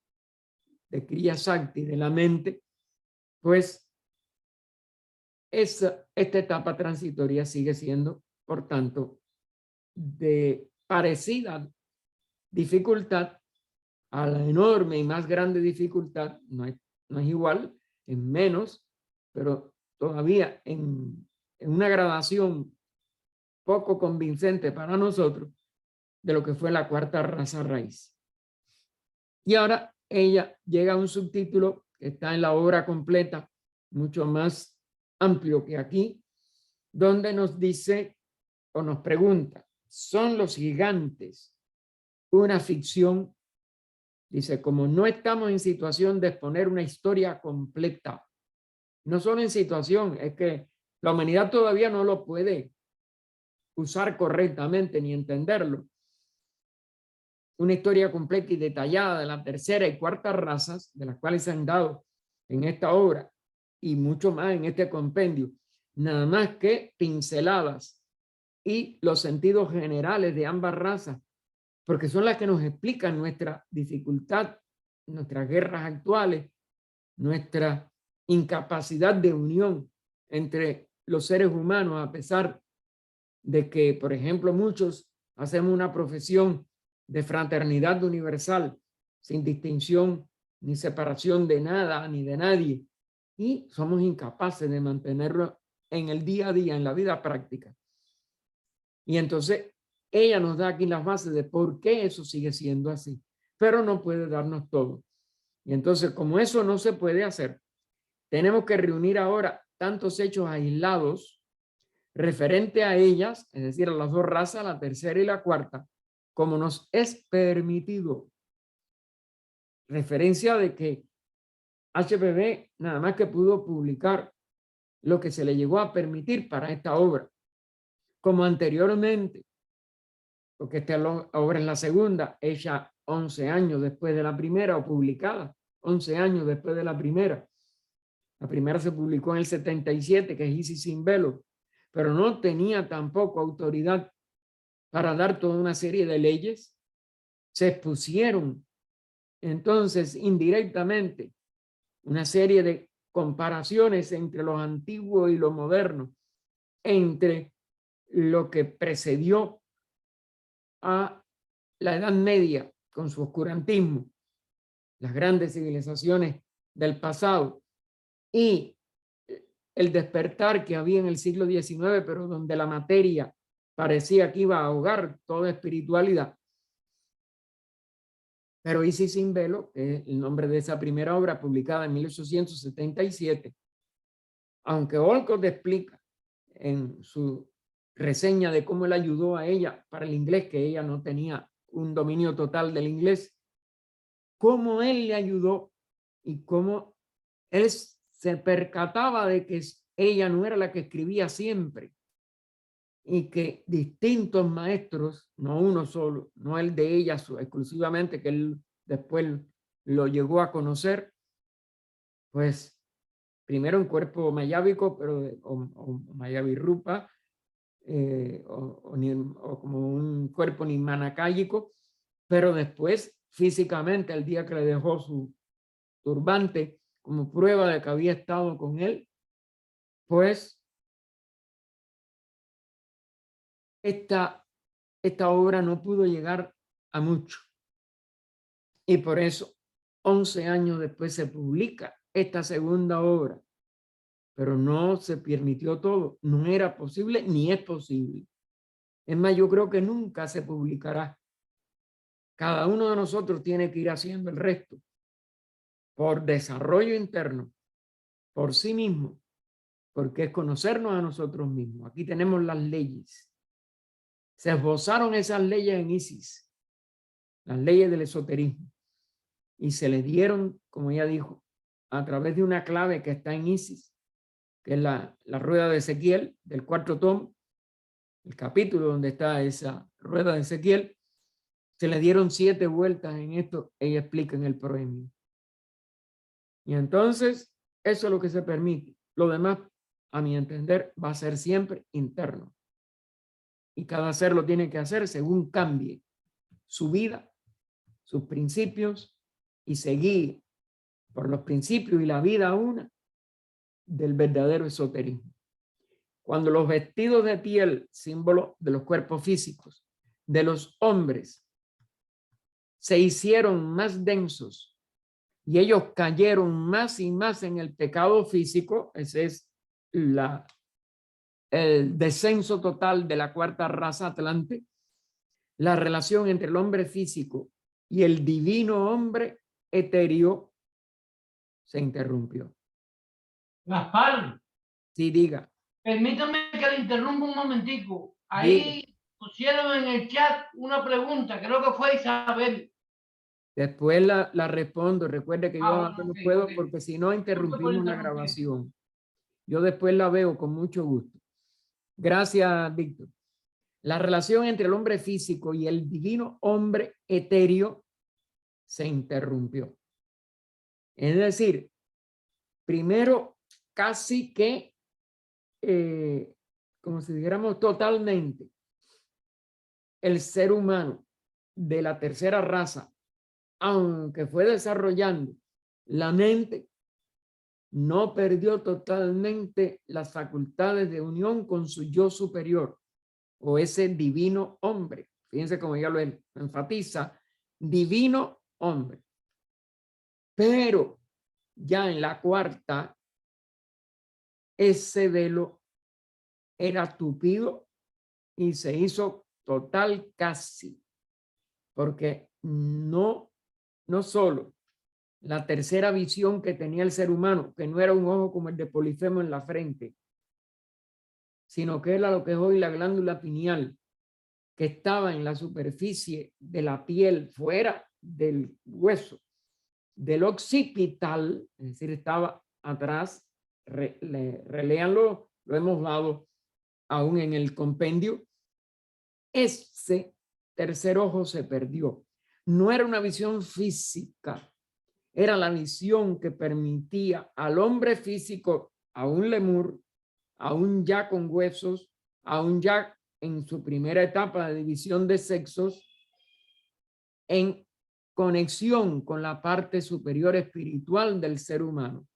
Kriya Shakti, de la mente, pues esta etapa transitoria sigue siendo, por tanto, de parecida dificultad a la enorme y más grande dificultad, no es igual, es menos, pero todavía en una gradación poco convincente para nosotros de lo que fue la cuarta raza raíz. Y ahora ella llega a un subtítulo que está en la obra completa, mucho más amplio que aquí, donde nos dice o nos pregunta, ¿son los gigantes una ficción? Dice, como no estamos en situación de exponer una historia completa, no solo en situación, es que la humanidad todavía no lo puede usar correctamente ni entenderlo. Una historia completa y detallada de la tercera y cuarta razas, de las cuales se han dado en esta obra y mucho más en este compendio, nada más que pinceladas y los sentidos generales de ambas razas, porque son las que nos explican nuestra dificultad, nuestras guerras actuales, nuestra incapacidad de unión entre los seres humanos, a pesar de que, por ejemplo, muchos hacemos una profesión de fraternidad universal, sin distinción ni separación de nada ni de nadie, y somos incapaces de mantenerlo en el día a día, en la vida práctica. Y entonces ella nos da aquí las bases de por qué eso sigue siendo así, pero no puede darnos todo. Y entonces, como eso no se puede hacer, tenemos que reunir ahora tantos hechos aislados referente a ellas, es decir, a las dos razas, la tercera y la cuarta, como nos es permitido. Referencia de que HPB nada más que pudo publicar lo que se le llegó a permitir para esta obra, como anteriormente, porque esta obra es la segunda, hecha 11 años después de la primera o publicada 11 años después de la primera. La primera se publicó en el 77, que es Isis sin velo, pero no tenía tampoco autoridad para dar toda una serie de leyes. Se expusieron entonces indirectamente una serie de comparaciones entre lo antiguo y lo moderno, entre lo que precedió a la Edad Media con su oscurantismo, las grandes civilizaciones del pasado, y el despertar que había en el siglo XIX, pero donde la materia parecía que iba a ahogar toda espiritualidad. Pero Isis sin velo, que es el nombre de esa primera obra publicada en 1877, aunque Olcott explica en su reseña de cómo él ayudó a ella para el inglés, que ella no tenía un dominio total del inglés, cómo él le ayudó y cómo él se percataba de que ella no era la que escribía siempre y que distintos maestros, no uno solo, no el de ella exclusivamente, que él después lo llegó a conocer, pues primero en cuerpo mayábico, pero o mayavirrupa, o como un cuerpo nimanacáyico, pero después físicamente el día que le dejó su turbante como prueba de que había estado con él, pues esta obra no pudo llegar a mucho. Y por eso, 11 años después se publica esta segunda obra, pero no se permitió todo, no era posible ni es posible. Es más, yo creo que nunca se publicará. Cada uno de nosotros tiene que ir haciendo el resto por desarrollo interno, por sí mismo, porque es conocernos a nosotros mismos. Aquí tenemos las leyes. Se esbozaron esas leyes en Isis, las leyes del esoterismo, y se le dieron, como ella dijo, a través de una clave que está en Isis, que es la rueda de Ezequiel, del 4º tomo, el capítulo donde está esa rueda de Ezequiel. Se le dieron 7 vueltas en esto, ella explica en el proemio. Y entonces, eso es lo que se permite. Lo demás, a mi entender, va a ser siempre interno. Y cada ser lo tiene que hacer según cambie su vida, sus principios, y seguir por los principios y la vida una del verdadero esoterismo. Cuando los vestidos de piel, símbolo de los cuerpos físicos de los hombres, se hicieron más densos y ellos cayeron más y más en el pecado físico, ese es el descenso total de la cuarta raza atlante, la relación entre el hombre físico y el divino hombre etéreo se interrumpió. Gaspar, Sí, diga. permítame que le interrumpa un momentico. Diga. Ahí pusieron en el chat una pregunta, creo que fue Isabel. Después la respondo. Recuerde que yo Bueno, no puedo ok. porque si no Disculpe por interrumpimos la interrumpir. grabación. Yo después la veo con mucho gusto. Gracias, Víctor. La relación entre el hombre físico y el divino hombre etéreo se interrumpió. Es decir, primero casi que, como si dijéramos totalmente, el ser humano de la tercera raza, aunque fue desarrollando la mente, no perdió totalmente las facultades de unión con su yo superior o ese divino hombre. Fíjense cómo ella lo enfatiza, divino hombre. Pero ya en la cuarta, ese velo era tupido y se hizo total casi, porque no solo la tercera visión que tenía el ser humano, que no era un ojo como el de Polifemo en la frente, sino que era lo que es hoy la glándula pineal, que estaba en la superficie de la piel, fuera del hueso, del occipital, es decir, estaba atrás, reléanlo, lo hemos dado aún en el compendio. Ese tercer ojo se perdió. No era una visión física, era la visión que permitía al hombre físico, a un lemur, aún ya con huesos, aún ya en su primera etapa de división de sexos, en conexión con la parte superior espiritual del ser humano,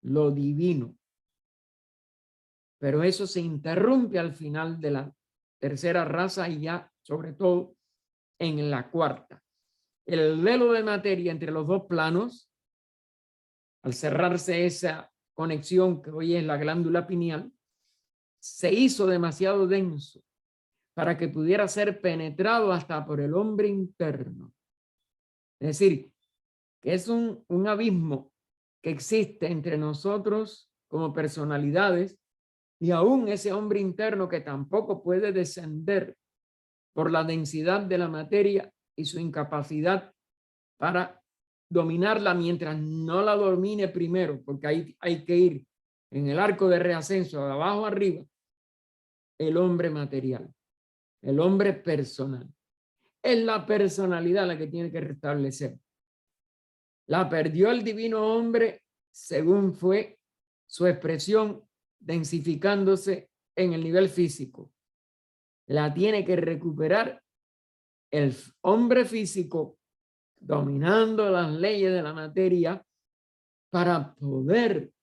lo divino. Pero eso se interrumpe al final de la tercera raza y ya, sobre todo, en la cuarta. El velo de materia entre los dos planos, al cerrarse esa conexión que hoy es la glándula pineal, se hizo demasiado denso para que pudiera ser penetrado hasta por el hombre interno. Es decir, que es un abismo que existe entre nosotros como personalidades y aún ese hombre interno que tampoco puede descender por la densidad de la materia y su incapacidad para dominarla mientras no la domine primero, porque ahí hay que ir en el arco de reascenso de abajo arriba, el hombre material, el hombre personal. Es la personalidad la que tiene que restablecer. La perdió el divino hombre según fue su expresión densificándose en el nivel físico. La tiene que recuperar el hombre físico dominando las leyes de la materia para poder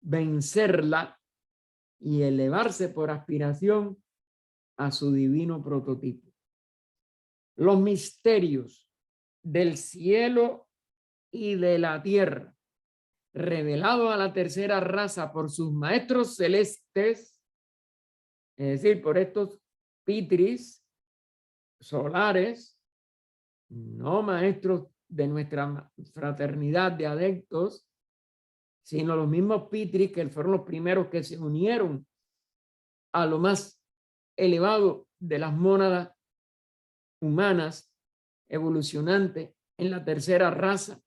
vencerla y elevarse por aspiración a su divino prototipo. Los misterios del cielo y de la tierra, revelado a la tercera raza por sus maestros celestes, es decir, por estos pitris solares, no maestros de nuestra fraternidad de adeptos, sino los mismos pitris que fueron los primeros que se unieron a lo más elevado de las mónadas humanas evolucionantes en la tercera raza,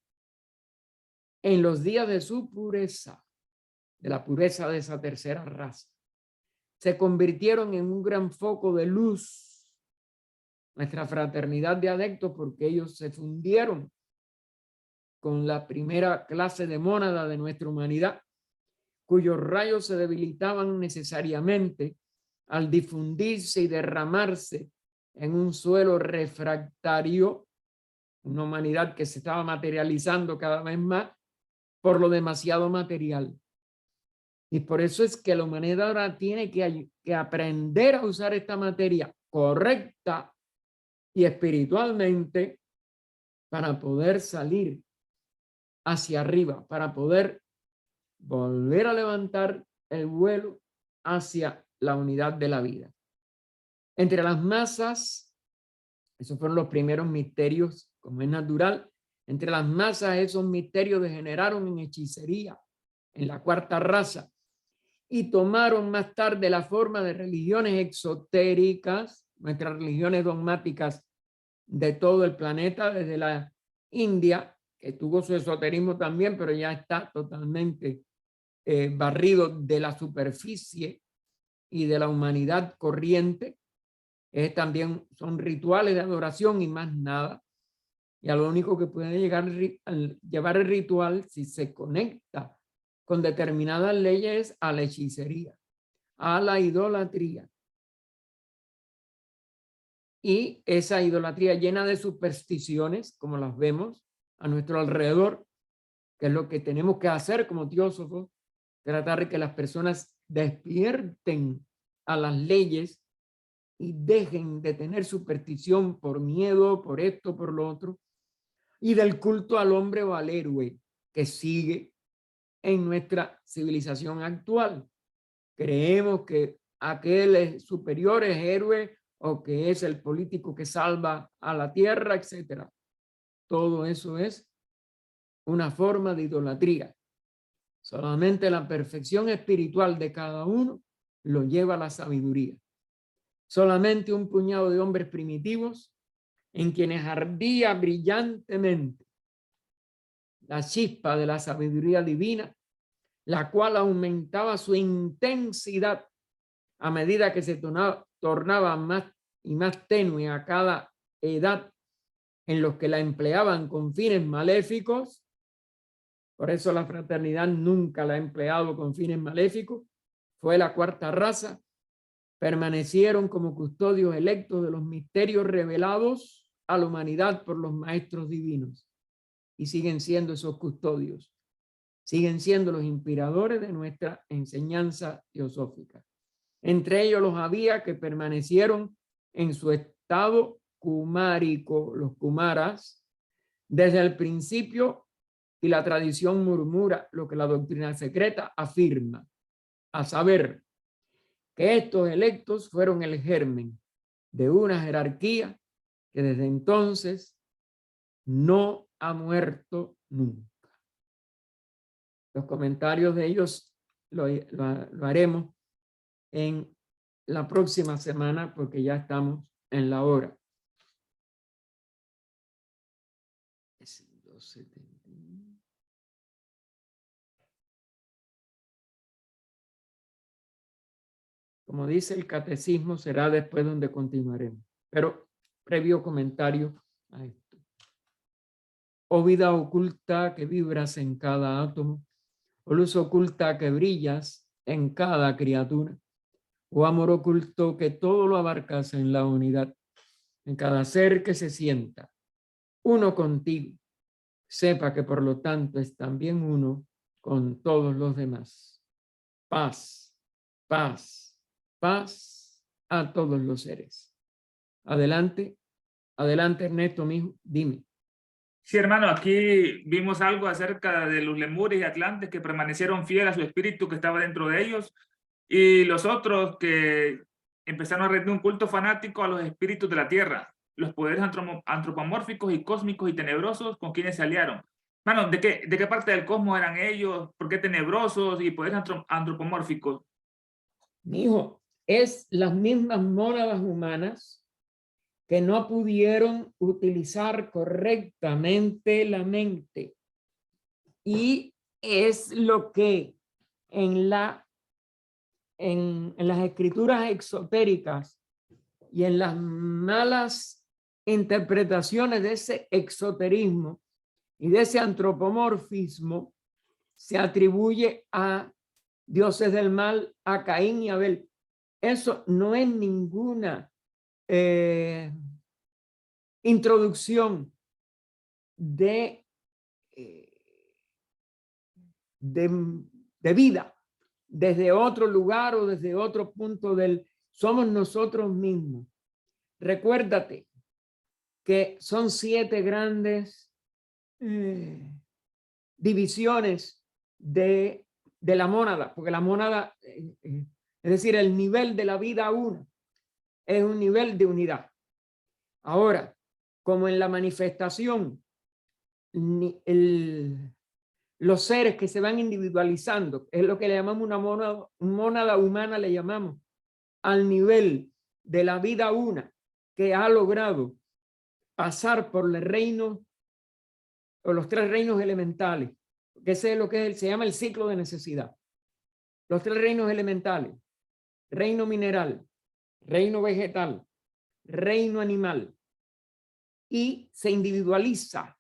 en los días de su pureza, de la pureza de esa tercera raza, se convirtieron en un gran foco de luz, nuestra fraternidad de adeptos, porque ellos se fundieron con la primera clase de mónada de nuestra humanidad, cuyos rayos se debilitaban necesariamente al difundirse y derramarse en un suelo refractario, una humanidad que se estaba materializando cada vez más por lo demasiado material. Y por eso es que la humanidad ahora tiene que aprender a usar esta materia correcta y espiritualmente para poder salir hacia arriba, para poder volver a levantar el vuelo hacia la unidad de la vida. Entre las masas, esos fueron los primeros misterios, como es natural, entre las masas esos misterios degeneraron en hechicería, en la cuarta raza, y tomaron más tarde la forma de religiones exotéricas, nuestras religiones dogmáticas de todo el planeta, desde la India, que tuvo su esoterismo también, pero ya está totalmente barrido de la superficie y de la humanidad corriente. También son rituales de adoración y más nada. Y a lo único que puede llevar el ritual, si se conecta con determinadas leyes, a la hechicería, a la idolatría. Y esa idolatría llena de supersticiones, como las vemos a nuestro alrededor, que es lo que tenemos que hacer como teósofos, tratar de que las personas despierten a las leyes y dejen de tener superstición por miedo, por esto, por lo otro, y del culto al hombre o al héroe que sigue en nuestra civilización actual. Creemos que aquel es superior, es héroe, o que es el político que salva a la tierra, etcétera. Todo eso es una forma de idolatría. Solamente la perfección espiritual de cada uno lo lleva a la sabiduría. Solamente un puñado de hombres primitivos en quienes ardía brillantemente la chispa de la sabiduría divina, la cual aumentaba su intensidad a medida que se tornaba más y más tenue a cada edad en los que la empleaban con fines maléficos. Por eso la fraternidad nunca la ha empleado con fines maléficos. Fue la cuarta raza. Permanecieron como custodios electos de los misterios revelados a la humanidad por los maestros divinos. Y siguen siendo esos custodios. Siguen siendo los inspiradores de nuestra enseñanza teosófica. Entre ellos los había que permanecieron en su estado kumárico, los kumaras, desde el principio, y la tradición murmura lo que la doctrina secreta afirma, a saber, que estos electos fueron el germen de una jerarquía que desde entonces no ha muerto nunca. Los comentarios de ellos lo haremos en la próxima semana porque ya estamos en la hora. Es 2:70. Como dice el catecismo, será después donde continuaremos. Pero previo comentario a esto. Oh vida oculta que vibras en cada átomo, oh luz oculta que brillas en cada criatura, oh amor oculto que todo lo abarcas en la unidad, en cada ser que se sienta uno contigo, sepa que por lo tanto es también uno con todos los demás. Paz, paz, paz a todos los seres. Adelante, adelante Ernesto, mijo, dime. Sí, hermano, aquí vimos algo acerca de los lemures y atlantes que permanecieron fieles a su espíritu que estaba dentro de ellos, y los otros que empezaron a rendir un culto fanático a los espíritus de la tierra, los poderes antropomórficos y cósmicos y tenebrosos con quienes se aliaron. Hermano, ¿de qué parte del cosmos eran ellos? ¿Por qué tenebrosos y poderes antropomórficos? Mijo, es las mismas mónadas humanas que no pudieron utilizar correctamente la mente. Y es lo que en las escrituras exotéricas y en las malas interpretaciones de ese exoterismo y de ese antropomorfismo se atribuye a dioses del mal, a Caín y Abel. Eso no es ninguna introducción de vida desde otro lugar o desde otro punto del... Somos nosotros mismos. Recuérdate que son 7 grandes divisiones de la mónada, porque la mónada, es decir, el nivel de la vida una, es un nivel de unidad. Ahora, como en la manifestación, los seres que se van individualizando, es lo que le llamamos una mónada humana, le llamamos, al nivel de la vida una, que ha logrado pasar por el reino, o los 3 reinos elementales, que ese es lo que se llama el ciclo de necesidad. Los 3 reinos elementales: reino mineral, reino vegetal, reino animal, y se individualiza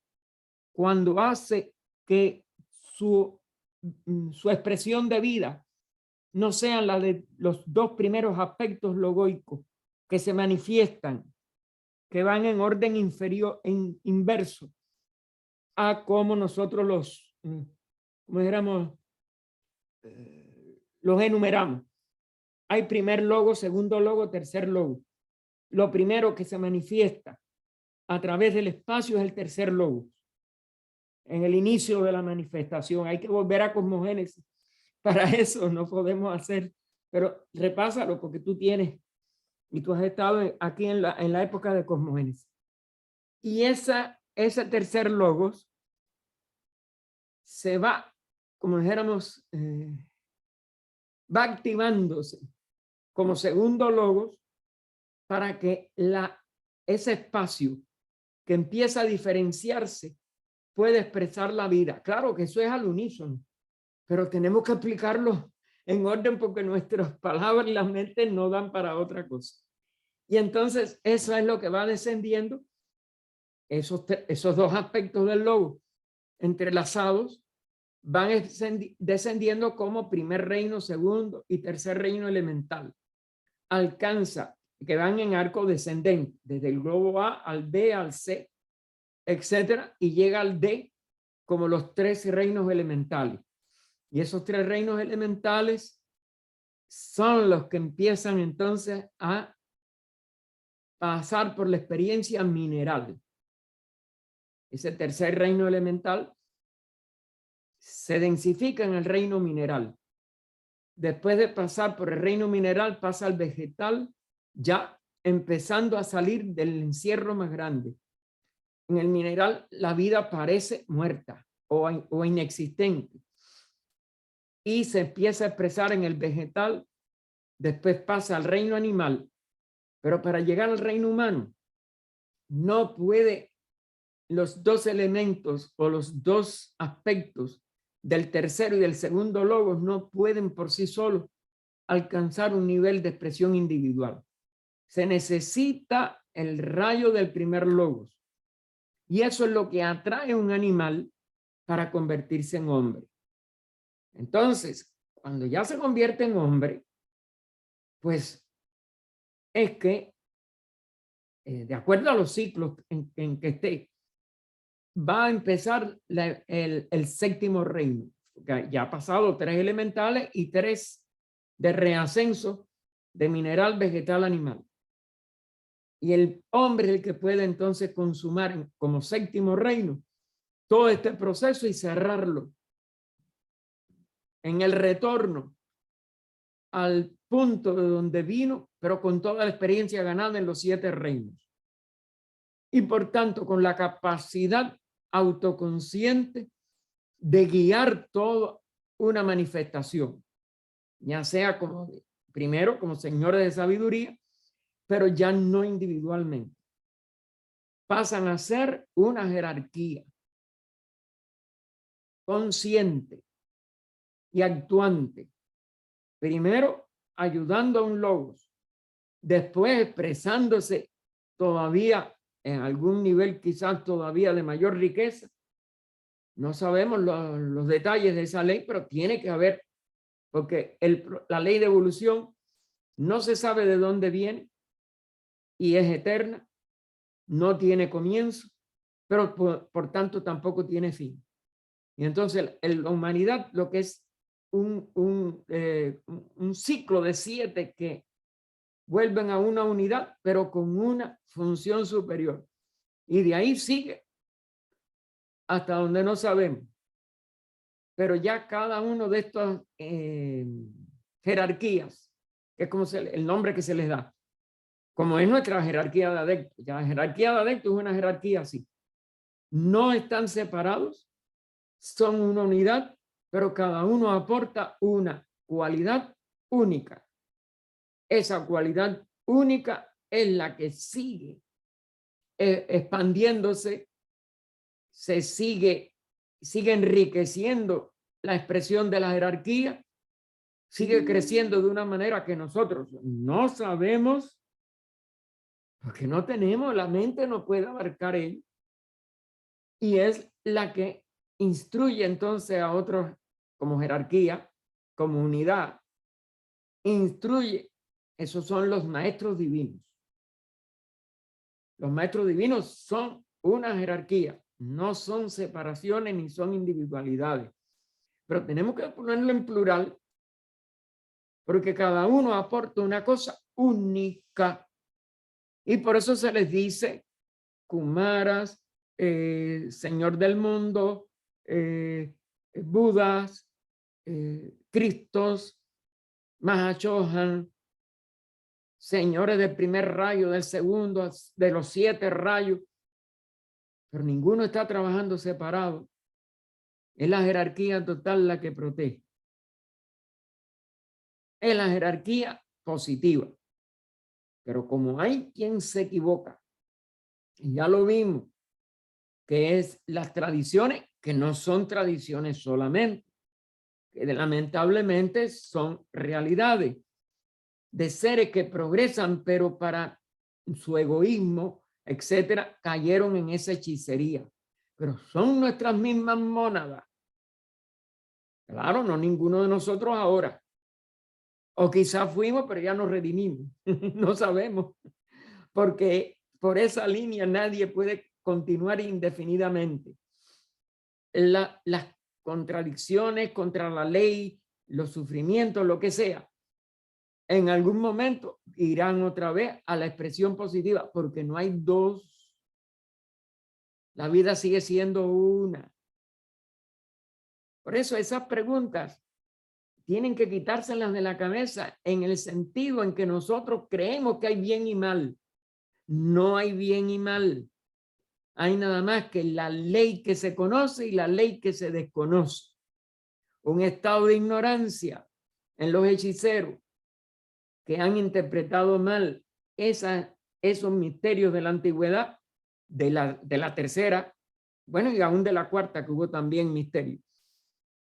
cuando hace que su expresión de vida no sean la de los 2 primeros aspectos logoicos que se manifiestan, que van en orden inferior, en inverso a como nosotros como dijéramos, los enumeramos. Hay primer logo, segundo logo, tercer logo. Lo primero que se manifiesta a través del espacio es el tercer logo. En el inicio de la manifestación hay que volver a cosmogénesis. Para eso no podemos hacer pero repásalo porque tú tienes, y tú has estado aquí en la época de cosmogénesis. Y ese tercer logos se va, como dijéramos, va activándose como segundo logos para que ese espacio que empieza a diferenciarse puede expresar la vida. Claro que eso es al unísono, pero tenemos que explicarlo en orden porque nuestras palabras y las mentes no dan para otra cosa. Y entonces eso es lo que va descendiendo, esos dos aspectos del logo entrelazados van descendiendo como primer reino, segundo y tercer reino elemental. Alcanza, que van en arco descendente, desde el globo A al B, al C, etcétera, y llega al D como los 3 reinos elementales. Y esos 3 reinos elementales son los que empiezan entonces a pasar por la experiencia mineral. Ese tercer reino elemental se densifica en el reino mineral. Después de pasar por el reino mineral, pasa al vegetal, ya empezando a salir del encierro más grande. En el mineral, la vida parece muerta o inexistente. Y se empieza a expresar en el vegetal, después pasa al reino animal. Pero para llegar al reino humano, no puede los 2 elementos o los 2 aspectos del tercero y del segundo logos no pueden por sí solos alcanzar un nivel de expresión individual. Se necesita el rayo del primer logos. Y eso es lo que atrae a un animal para convertirse en hombre. Entonces, cuando ya se convierte en hombre, pues es que, de acuerdo a los ciclos en que esté, va a empezar el séptimo reino. Ya ha pasado 3 elementales y 3 de reascenso de mineral, vegetal, animal. Y el hombre es el que puede entonces consumar como séptimo reino todo este proceso y cerrarlo en el retorno al punto de donde vino, pero con toda la experiencia ganada en los 7 reinos. Y por tanto, con la capacidad autoconsciente de guiar toda una manifestación, ya sea primero como señores de sabiduría, pero ya no individualmente. Pasan a ser una jerarquía consciente y actuante. Primero ayudando a un logos, después expresándose todavía en algún nivel quizás todavía de mayor riqueza. No sabemos los detalles de esa ley, pero tiene que haber, porque la ley de evolución no se sabe de dónde viene y es eterna, no tiene comienzo, pero por tanto tampoco tiene fin. Y entonces la humanidad lo que es un ciclo de 7 que vuelven a una unidad, pero con una función superior. Y de ahí sigue hasta donde no sabemos. Pero ya cada uno de estas jerarquías, que es como el nombre que se les da, como es nuestra jerarquía de adeptos. Ya la jerarquía de adeptos es una jerarquía así. No están separados, son una unidad, pero cada uno aporta una cualidad única. Esa cualidad única es la que sigue expandiéndose, sigue enriqueciendo la expresión de la jerarquía, sigue creciendo de una manera que nosotros no sabemos, porque no tenemos, la mente no puede abarcar él, y es la que instruye entonces a otros como jerarquía, como unidad, instruye. Esos son los maestros divinos. Los maestros divinos son una jerarquía, no son separaciones ni son individualidades, pero tenemos que ponerlo en plural porque cada uno aporta una cosa única y por eso se les dice Kumaras, Señor del mundo, Budas, Cristos, Mahachohan, señores del primer rayo, del segundo, de los 7 rayos, pero ninguno está trabajando separado. Es la jerarquía total la que protege. Es la jerarquía positiva. Pero como hay quien se equivoca, y ya lo vimos, que es las tradiciones, que no son tradiciones solamente, que lamentablemente son realidades de seres que progresan, pero para su egoísmo, etcétera, cayeron en esa hechicería. Pero son nuestras mismas mónadas. Claro, no ninguno de nosotros ahora. O quizás fuimos, pero ya nos redimimos. No sabemos. Porque por esa línea nadie puede continuar indefinidamente. Las contradicciones contra la ley, los sufrimientos, lo que sea, en algún momento irán otra vez a la expresión positiva, porque no hay dos. La vida sigue siendo una. Por eso esas preguntas tienen que quitárselas de la cabeza en el sentido en que nosotros creemos que hay bien y mal. No hay bien y mal. Hay nada más que la ley que se conoce y la ley que se desconoce. Un estado de ignorancia en los hechiceros que han interpretado mal esos misterios de la antigüedad, de la tercera, bueno, y aún de la cuarta, que hubo también misterios.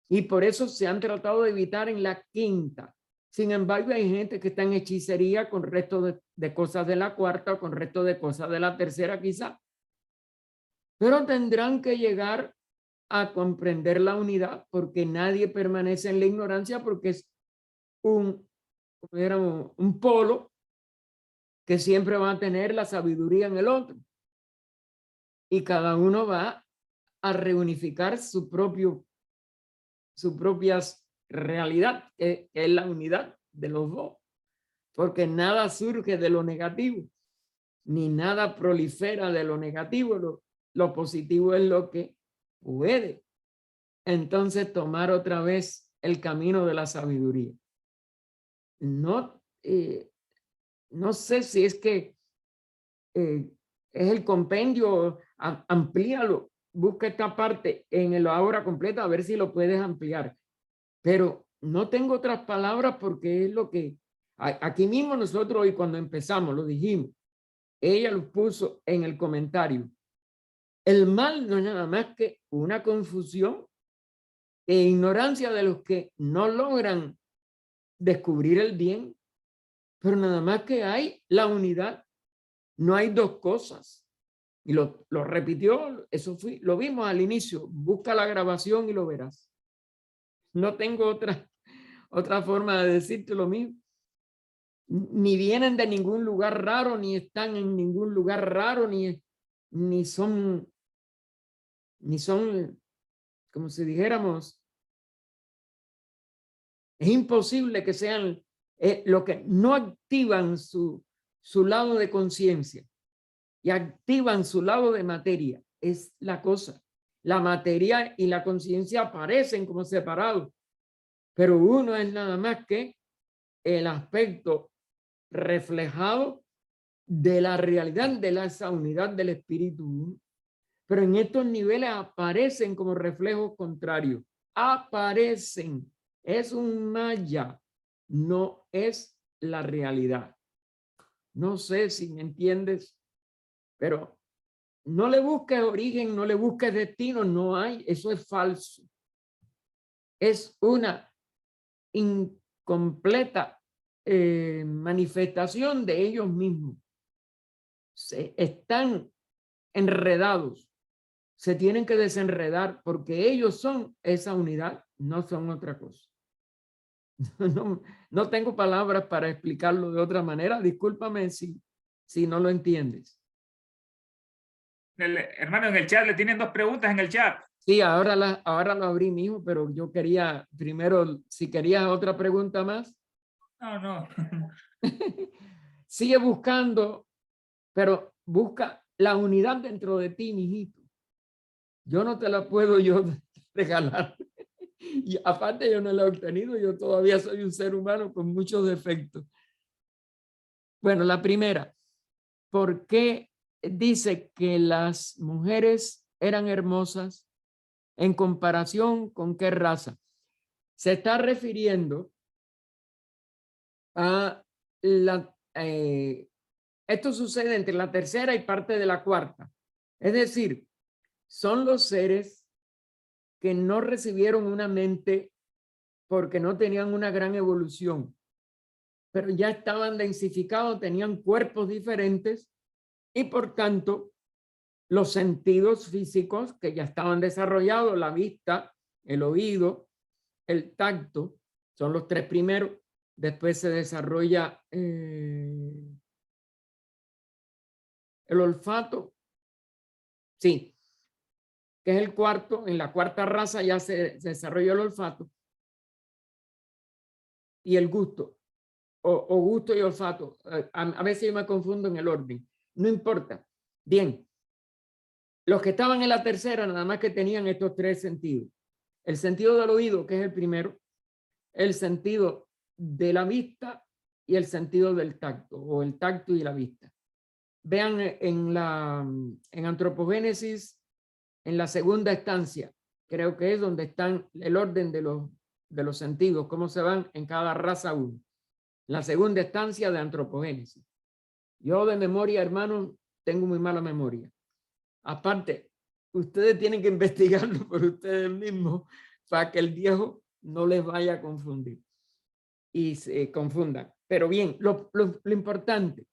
Y por eso se han tratado de evitar en la quinta. Sin embargo, hay gente que está en hechicería con resto de cosas de la cuarta o con resto de cosas de la tercera quizá. Pero tendrán que llegar a comprender la unidad, porque nadie permanece en la ignorancia, porque es un polo que siempre va a tener la sabiduría en el otro. Y cada uno va a reunificar su propia realidad, que es la unidad de los dos. Porque nada surge de lo negativo, ni nada prolifera de lo negativo. Lo positivo es lo que puede entonces tomar otra vez el camino de la sabiduría. No sé si es que es el compendio, amplíalo, busca esta parte en la obra completa a ver si lo puedes ampliar. Pero no tengo otras palabras porque es lo que aquí mismo nosotros hoy cuando empezamos lo dijimos. Ella lo puso en el comentario. El mal no es nada más que una confusión e ignorancia de los que no logran descubrir el bien, pero nada más que hay la unidad. No hay dos cosas. Y lo repitió, eso lo vimos al inicio. Busca la grabación y lo verás. No tengo otra forma de decirte lo mismo. Ni vienen de ningún lugar raro, ni están en ningún lugar raro, ni son, como si dijéramos, es imposible que sean lo que no activan su lado de conciencia y activan su lado de materia. Es la cosa. La materia y la conciencia aparecen como separados, pero uno es nada más que el aspecto reflejado de la realidad de esa unidad del espíritu. Pero en estos niveles aparecen como reflejos contrarios. Aparecen. Es un maya, no es la realidad. No sé si me entiendes, pero no le busques origen, no le busques destino, no hay, eso es falso. Es una incompleta manifestación de ellos mismos. Están enredados, se tienen que desenredar porque ellos son esa unidad, no son otra cosa. No tengo palabras para explicarlo de otra manera, discúlpame si no lo entiendes. Hermano, en el chat le tienen 2 preguntas en el chat. Sí, ahora lo abrí, mijo, pero yo quería primero, si querías otra pregunta más. No. Sigue buscando, pero busca la unidad dentro de ti, mijito. Yo no te la puedo yo regalar. Y aparte yo no la he obtenido, yo todavía soy un ser humano con muchos defectos. Bueno, la primera, ¿por qué dice que las mujeres eran hermosas en comparación con qué raza? Se está refiriendo a esto sucede entre la tercera y parte de la cuarta. Es decir, son los seres que no recibieron una mente porque no tenían una gran evolución, pero ya estaban densificados, tenían cuerpos diferentes y por tanto los sentidos físicos que ya estaban desarrollados, la vista, el oído, el tacto, son los tres primeros. Después se desarrolla el olfato, sí, que es el cuarto. En la cuarta raza ya se desarrolló el olfato y el gusto, o gusto y olfato. A veces yo me confundo en el orden, no importa. Bien, los que estaban en la tercera nada más que tenían estos tres sentidos. El sentido del oído, que es el primero, el sentido de la vista y el sentido del tacto, o el tacto y la vista. Vean en Antropogénesis, en la segunda estancia, creo que es donde están el orden de los sentidos, cómo se van en cada raza uno. La segunda estancia de Antropogénesis. Yo de memoria, hermanos, tengo muy mala memoria. Aparte, ustedes tienen que investigarlo por ustedes mismos para que el viejo no les vaya a confundir y se confundan. Pero bien, lo importante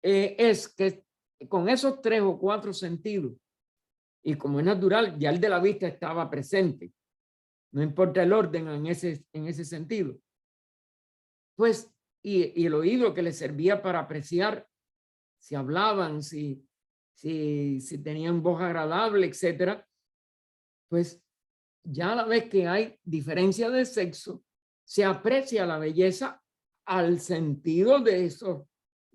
es que con esos 3 o 4 sentidos, y como es natural, ya el de la vista estaba presente, no importa el orden en ese sentido, pues, y el oído que les servía para apreciar si hablaban, si tenían voz agradable, etcétera, pues ya a la vez que hay diferencia de sexo, se aprecia la belleza al sentido de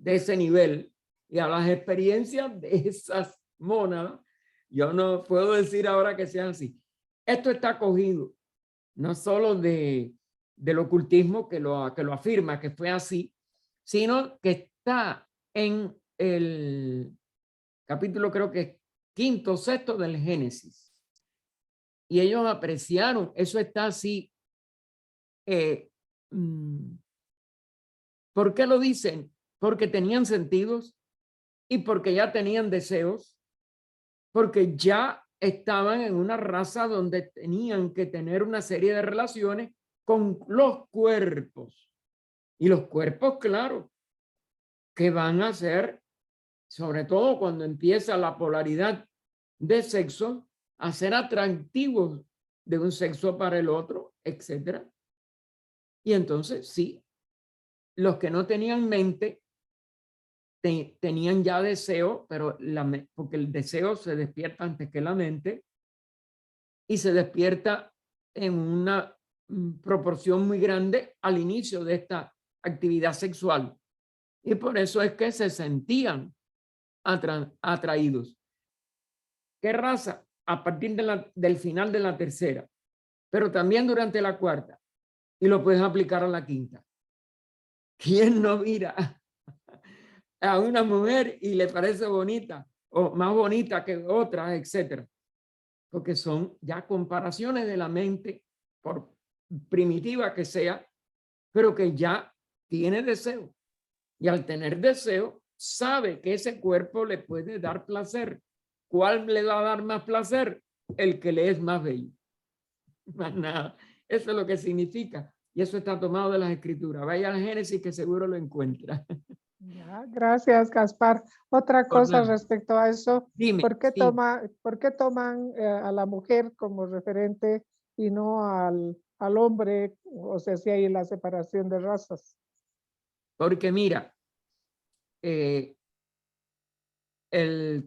ese nivel y a las experiencias de esas mónadas. Yo no puedo decir ahora que sean así. Esto está cogido no solo del ocultismo que lo afirma que fue así, sino que está en el capítulo, creo que quinto, sexto del Génesis. Y ellos apreciaron, eso está así. ¿Por qué lo dicen? Porque tenían sentidos y porque ya tenían deseos, porque ya estaban en una raza donde tenían que tener una serie de relaciones con los cuerpos. Y los cuerpos, claro, que van a ser, sobre todo cuando empieza la polaridad de sexo, a ser atractivos de un sexo para el otro, etcétera. Y entonces, sí, los que no tenían mente tenían ya deseo, pero porque el deseo se despierta antes que la mente y se despierta en una proporción muy grande al inicio de esta actividad sexual. Y por eso es que se sentían atraídos. ¿Qué raza? A partir del final de la tercera, pero también durante la cuarta. Y lo puedes aplicar a la quinta. ¿Quién no mira a una mujer y le parece bonita o más bonita que otras, etcétera? Porque son ya comparaciones de la mente, por primitiva que sea, pero que ya tiene deseo. Y al tener deseo, sabe que ese cuerpo le puede dar placer. ¿Cuál le va a dar más placer? El que le es más bello. Más nada. Eso es lo que significa. Y eso está tomado de las escrituras. Vaya al Génesis que seguro lo encuentra. Ya, gracias, Gaspar. Otra cosa nada. respecto a eso, Dime. ¿por qué Sí. toman a la mujer como referente y no al hombre? O sea, si hay la separación de razas. Porque mira,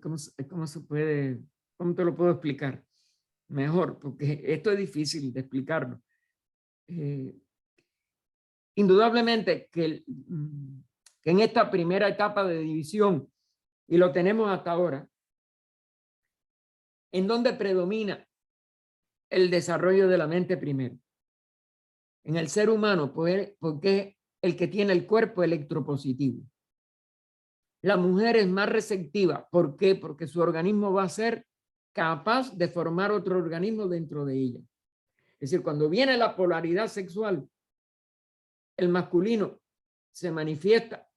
¿cómo te lo puedo explicar? Mejor, porque esto es difícil de explicarlo. Indudablemente que en esta primera etapa de división, y lo tenemos hasta ahora, en donde predomina el desarrollo de la mente primero. En el ser humano, pues, porque el que tiene el cuerpo electropositivo. La mujer es más receptiva. ¿Por qué? Porque su organismo va a ser capaz de formar otro organismo dentro de ella. Es decir, cuando viene la polaridad sexual, el masculino se manifiesta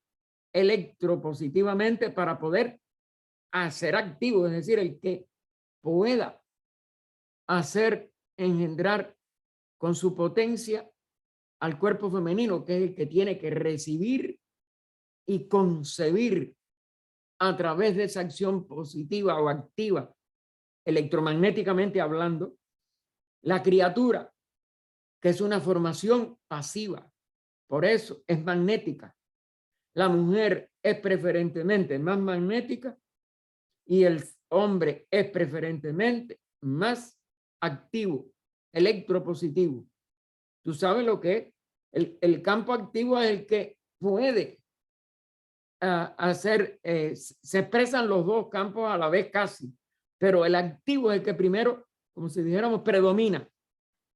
electropositivamente para poder hacer activo, es decir, el que pueda hacer engendrar con su potencia al cuerpo femenino, que es el que tiene que recibir y concebir a través de esa acción positiva o activa, electromagnéticamente hablando, la criatura, que es una formación pasiva, por eso es magnética. La mujer es preferentemente más magnética y el hombre es preferentemente más activo, electropositivo. ¿Tú sabes lo que es? El campo activo es el que puede hacer, se expresan los dos campos a la vez casi, pero el activo es el que primero, como si dijéramos, predomina.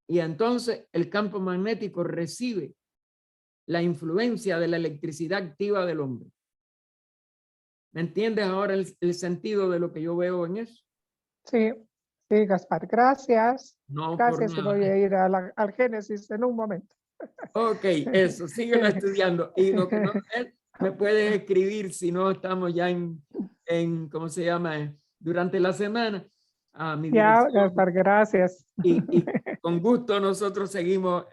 Y entonces el campo magnético recibe la influencia de la electricidad activa del hombre. ¿Me entiendes ahora el sentido de lo que yo veo en eso? Sí, sí, Gaspar, gracias. No, Gracias, y por nada. voy a ir al Génesis en un momento. Ok, eso, síguelo estudiando. Y lo que no es, me puedes escribir si no estamos ya ¿cómo se llama? Durante la semana a mi Ya, dirección. Gaspar, gracias. Y con gusto nosotros seguimos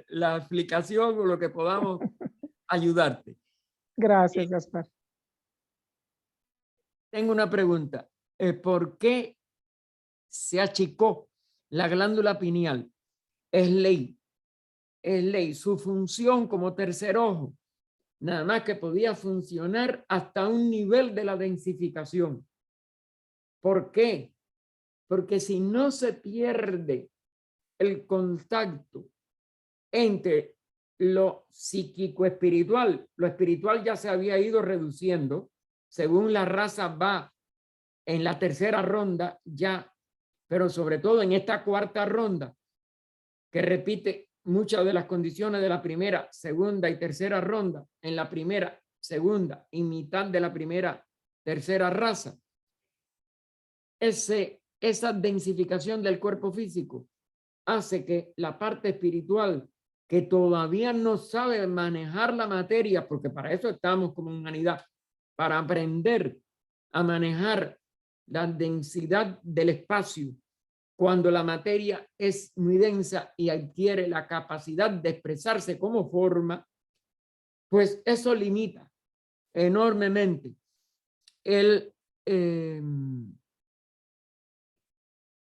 la explicación o lo que podamos ayudarte. Gracias, Gaspar. Tengo una pregunta. ¿Por qué se achicó la glándula pineal? Es ley. Es ley. Su función como tercer ojo, nada más que podía funcionar hasta un nivel de la densificación. ¿Por qué? Porque si no se pierde el contacto entre lo psíquico-espiritual, lo espiritual ya se había ido reduciendo, según la raza va en la tercera ronda ya, pero sobre todo en esta cuarta ronda, que repite muchas de las condiciones de la primera, segunda y tercera ronda, en la primera, segunda y mitad de la primera, tercera raza. Esa densificación del cuerpo físico hace que la parte espiritual, que todavía no sabe manejar la materia, porque para eso estamos como humanidad, para aprender a manejar la densidad del espacio, cuando la materia es muy densa y adquiere la capacidad de expresarse como forma, pues eso limita enormemente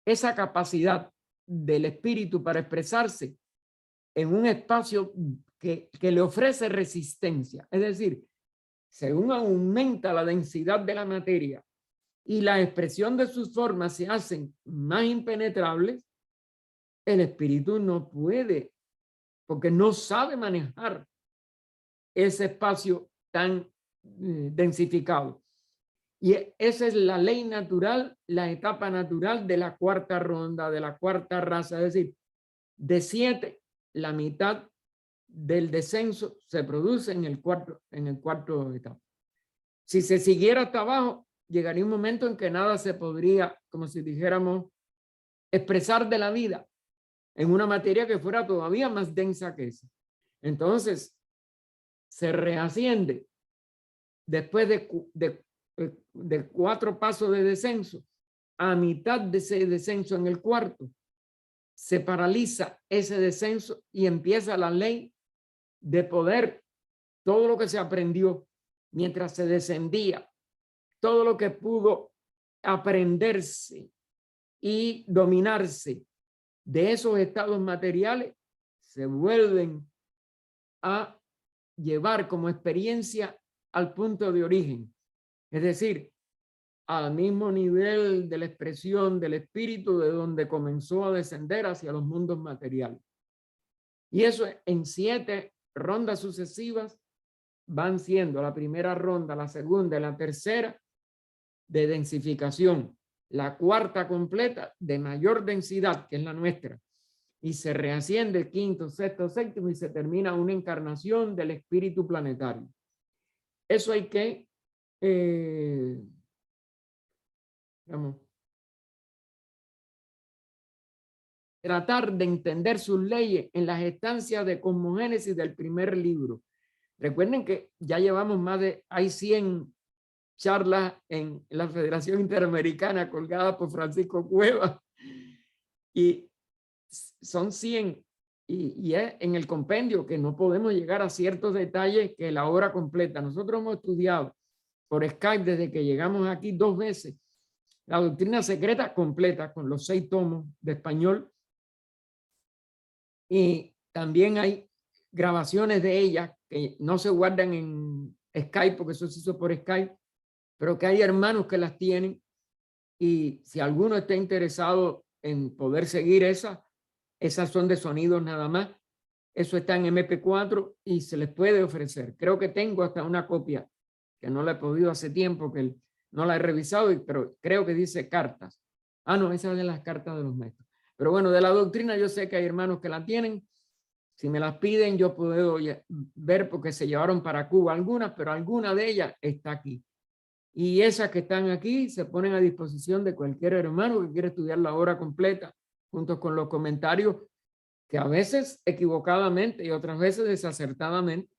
esa capacidad del espíritu para expresarse en un espacio que le ofrece resistencia. Es decir, según aumenta la densidad de la materia y la expresión de sus formas se hacen más impenetrables, el espíritu no puede, porque no sabe manejar ese espacio tan densificado. Y esa es la ley natural, la etapa natural de la cuarta ronda, de la cuarta raza. Es decir, de 7, la mitad del descenso se produce en el cuarto etapa. Si se siguiera hasta abajo, llegaría un momento en que nada se podría, como si dijéramos, expresar de la vida en una materia que fuera todavía más densa que esa. Entonces, se reasciende después de 4 pasos de descenso, a mitad de ese descenso en el cuarto, se paraliza ese descenso y empieza la ley de poder, todo lo que se aprendió mientras se descendía, todo lo que pudo aprenderse y dominarse de esos estados materiales, se vuelven a llevar como experiencia al punto de origen. Es decir, al mismo nivel de la expresión del espíritu de donde comenzó a descender hacia los mundos materiales. Y eso en 7 rondas sucesivas van siendo la primera ronda, la segunda y la tercera de densificación. la cuarta completa de mayor densidad, que es la nuestra, y se reasciende quinto, sexto, séptimo y se termina una encarnación del espíritu planetario. Eso hay que, digamos, tratar de entender sus leyes en las estancias de cosmogénesis del primer libro. Recuerden que ya llevamos hay 100 charlas en la Federación Interamericana colgadas por Francisco Cuevas y son 100 y es en el compendio que no podemos llegar a ciertos detalles que la obra completa. Nosotros hemos estudiado por Skype desde que llegamos aquí 2 veces la doctrina secreta completa con los 6 tomos de español y también hay grabaciones de ella que no se guardan en Skype porque eso se hizo por Skype, pero que hay hermanos que las tienen y si alguno está interesado en poder seguir esas son de sonidos nada más. Eso está en MP4 y se les puede ofrecer. Creo que tengo hasta una copia que no la he podido hace tiempo, que no la he revisado, pero creo que dice cartas. Ah, no, esa es de las cartas de los maestros. Pero bueno, de la doctrina yo sé que hay hermanos que la tienen. Si me las piden, yo puedo ver porque se llevaron para Cuba algunas, pero alguna de ellas está aquí. Y esas que están aquí se ponen a disposición de cualquier hermano que quiera estudiar la obra completa, junto con los comentarios que a veces equivocadamente y otras veces desacertadamente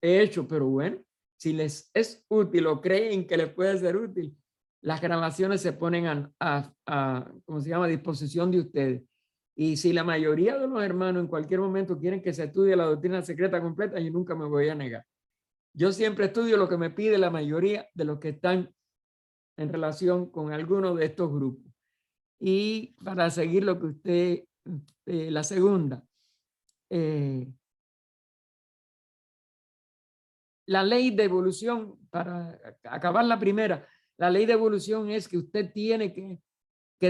he hecho, pero bueno, si les es útil o creen que les puede ser útil, las grabaciones se ponen ¿cómo se llama?, a disposición de ustedes. Y si la mayoría de los hermanos en cualquier momento quieren que se estudie la doctrina secreta completa, yo nunca me voy a negar. Yo siempre estudio lo que me pide la mayoría de los que están en relación con alguno de estos grupos. Y para seguir lo que usted, la segunda, la ley de evolución, para acabar la primera, la ley de evolución es que usted tiene que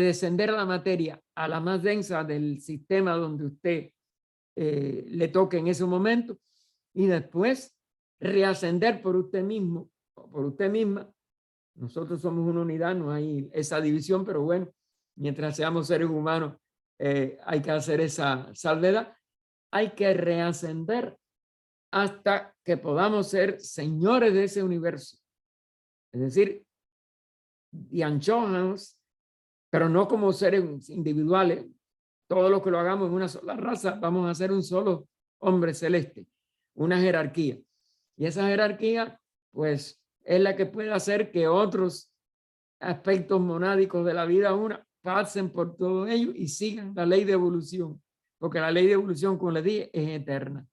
descender a la materia, a la más densa del sistema donde usted le toque en ese momento, y después reascender por usted mismo o por usted misma. Nosotros somos una unidad, no hay esa división, pero bueno, mientras seamos seres humanos, hay que hacer esa salvedad. Hay que reascender hasta que podamos ser señores de ese universo. Es decir, dianchojans, pero no como seres individuales. Todo lo que lo hagamos en una sola raza, vamos a ser un solo hombre celeste, una jerarquía. Y esa jerarquía, pues, es la que puede hacer que otros aspectos monádicos de la vida una pasen por todo ello y sigan la ley de evolución, porque la ley de evolución, como les dije, es eterna.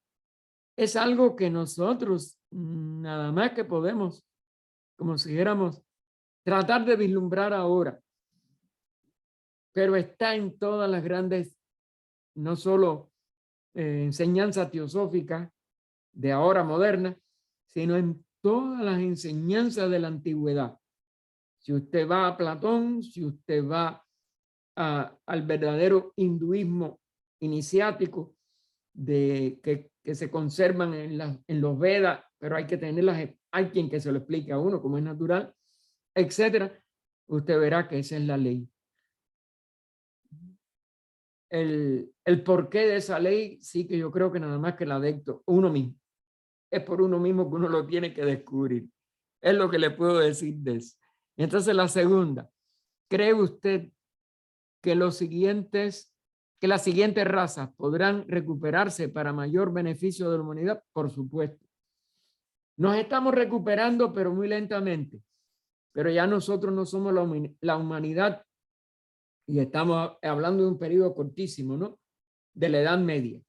Es algo que nosotros nada más que podemos, como si dijéramos, tratar de vislumbrar ahora, pero está en todas las grandes, no solo enseñanzas teosóficas de ahora moderna, sino en todas las enseñanzas de la antigüedad. Si usted va a Platón, si usted va al verdadero hinduismo iniciático que se conservan en los Vedas, pero hay que tenerlas, hay quien que se lo explique a uno como es natural, etcétera, usted verá que esa es la ley. El porqué de esa ley, sí que yo creo que nada más que la adepto uno mismo. Es por uno mismo que uno lo tiene que descubrir. Es lo que le puedo decir de eso. Entonces la segunda, ¿cree usted que las siguientes razas podrán recuperarse para mayor beneficio de la humanidad? Por supuesto. Nos estamos recuperando, pero muy lentamente. Pero ya nosotros no somos la humanidad y estamos hablando de un periodo cortísimo, ¿no? De la Edad Media.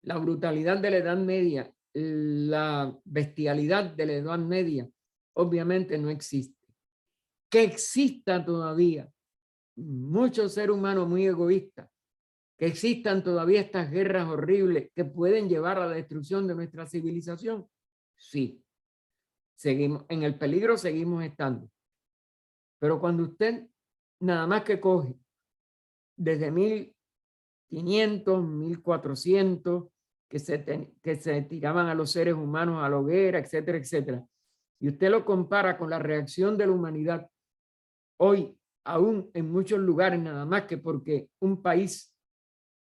La brutalidad de la Edad Media, la bestialidad de la Edad Media, obviamente no existe. Que exista todavía muchos seres humanos muy egoístas, que existan todavía estas guerras horribles que pueden llevar a la destrucción de nuestra civilización, sí. Seguimos, en el peligro seguimos estando. Pero cuando usted nada más que coge desde 1500, 1400, que se tiraban a los seres humanos a la hoguera, etcétera, etcétera, y usted lo compara con la reacción de la humanidad hoy aún en muchos lugares, nada más que porque un país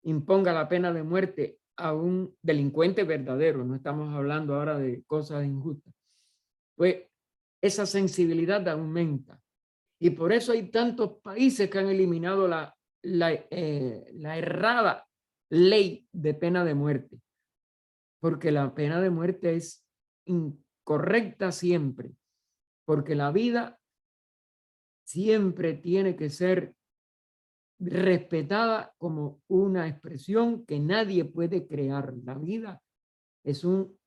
imponga la pena de muerte a un delincuente verdadero, no estamos hablando ahora de cosas injustas, pues esa sensibilidad aumenta. Y por eso hay tantos países que han eliminado la errada ley de pena de muerte, porque la pena de muerte es incorrecta siempre, porque la vida siempre tiene que ser respetada como una expresión que nadie puede crear. La vida es un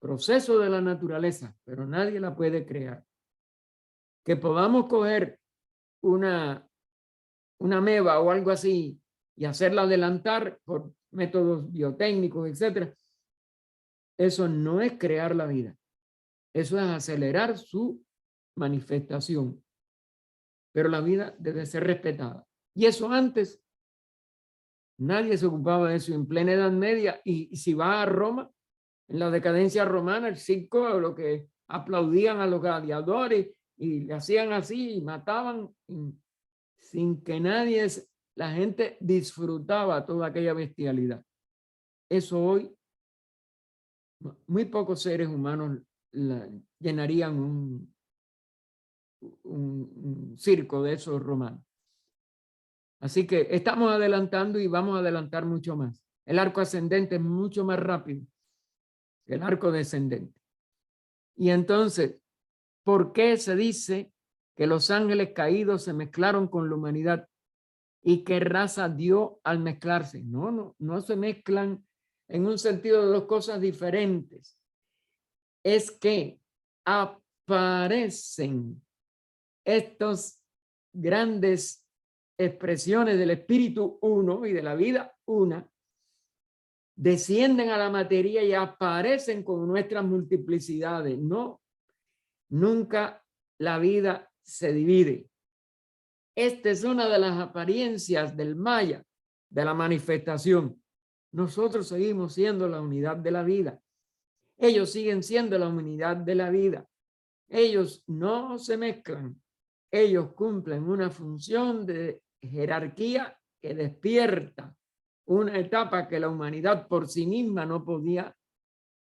proceso de la naturaleza, pero nadie la puede crear. Que podamos coger una ameba o algo así y hacerla adelantar por métodos biotécnicos, etcétera, eso no es crear la vida. Eso es acelerar su manifestación. Pero la vida debe ser respetada. Y eso antes, nadie se ocupaba de eso en plena Edad Media. Y si va a Roma, en la decadencia romana, el circo, lo que aplaudían a los gladiadores y le hacían así y mataban sin que nadie, la gente disfrutaba toda aquella bestialidad. Eso hoy, muy pocos seres humanos llenarían un circo de esos romanos. Así que estamos adelantando y vamos a adelantar mucho más. El arco ascendente es mucho más rápido que el arco descendente. Y entonces, ¿por qué se dice que los ángeles caídos se mezclaron con la humanidad? ¿Y qué raza dio al mezclarse? No se mezclan en un sentido de dos cosas diferentes. Es que aparecen estos grandes expresiones del espíritu uno y de la vida una, descienden a la materia y aparecen con nuestras multiplicidades. No, nunca la vida se divide. Esta es una de las apariencias del Maya, de la manifestación. Nosotros seguimos siendo la unidad de la vida. Ellos siguen siendo la unidad de la vida. Ellos no se mezclan. Ellos cumplen una función de jerarquía que despierta una etapa que la humanidad por sí misma no podía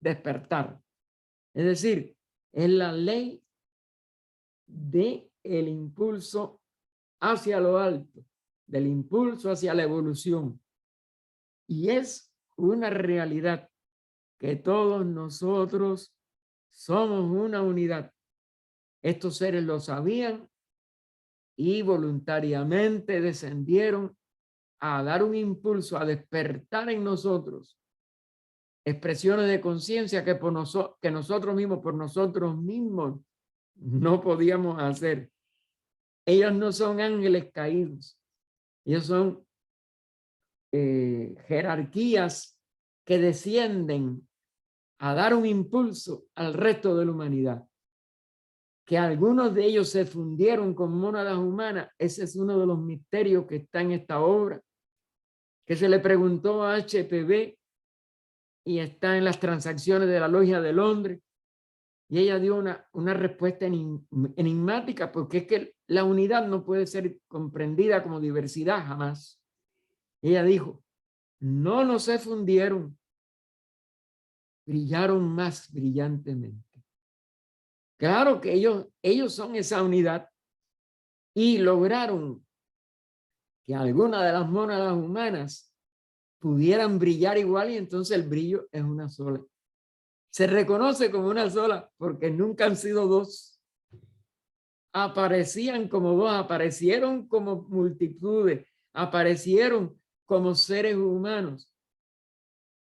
despertar. Es decir, es la ley del impulso hacia lo alto, del impulso hacia la evolución. Y es una realidad que todos nosotros somos una unidad. Estos seres lo sabían y voluntariamente descendieron a dar un impulso, a despertar en nosotros expresiones de conciencia que nosotros mismos no podíamos hacer. Ellos no son ángeles caídos, ellos son jerarquías que descienden a dar un impulso al resto de la humanidad. Que algunos de ellos se fundieron con mónadas humanas, ese es uno de los misterios que está en esta obra, que se le preguntó a HPV y está en las transacciones de la Logia de Londres, y ella dio una respuesta enigmática, porque es que la unidad no puede ser comprendida como diversidad jamás. Ella dijo, no se fundieron, brillaron más brillantemente. Claro que ellos son esa unidad y lograron que alguna de las mónadas humanas pudieran brillar igual y entonces el brillo es una sola. Se reconoce como una sola porque nunca han sido dos. Aparecían como dos, aparecieron como multitudes, aparecieron como seres humanos,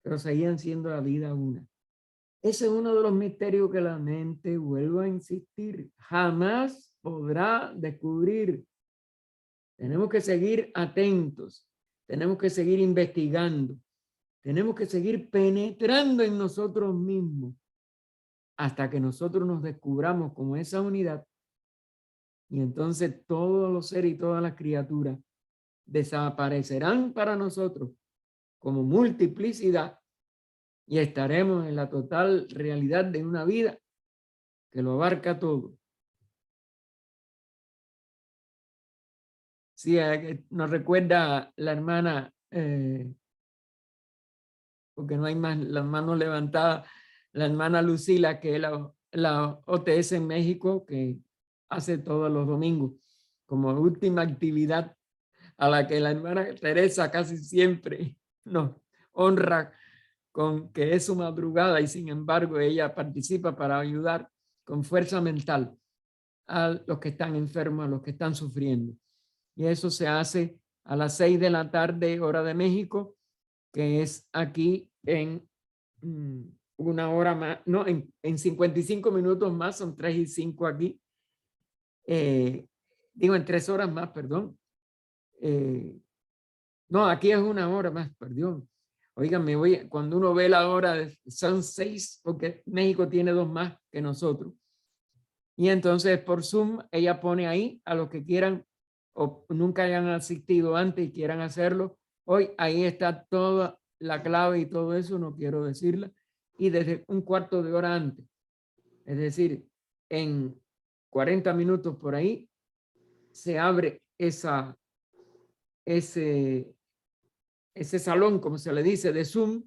pero seguían siendo la vida una. Ese es uno de los misterios que la mente, vuelvo a insistir, jamás podrá descubrir. Tenemos que seguir atentos, tenemos que seguir investigando, tenemos que seguir penetrando en nosotros mismos hasta que nosotros nos descubramos como esa unidad. Y entonces todos los seres y todas las criaturas desaparecerán para nosotros como multiplicidad y estaremos en la total realidad de una vida que lo abarca todo. Sí, nos recuerda la hermana, porque no hay más las manos levantadas, la hermana Lucila, que es la OTS en México, que hace todos los domingos como última actividad, a la que la hermana Teresa casi siempre nos honra con que es su madrugada, y sin embargo ella participa para ayudar con fuerza mental a los que están enfermos, a los que están sufriendo. Y eso se hace a las 6 de la tarde, hora de México, que es aquí en una hora más, no, en 55 minutos más, son 3:05 aquí. Digo, en 3 horas más, perdón. No, aquí es una hora más, perdón. Oigan, cuando uno ve la hora, son 6, porque México tiene 2 más que nosotros. Y entonces por Zoom, ella pone ahí a los que quieran o nunca hayan asistido antes y quieran hacerlo. Hoy ahí está toda la clave y todo eso, no quiero decirla. Y desde un cuarto de hora antes, es decir, en 40 minutos por ahí, se abre ese salón, como se le dice, de Zoom,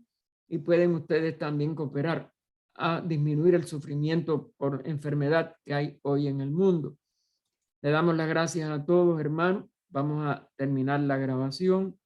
y pueden ustedes también cooperar a disminuir el sufrimiento por enfermedad que hay hoy en el mundo. Le damos las gracias a todos, hermanos. Vamos a terminar la grabación.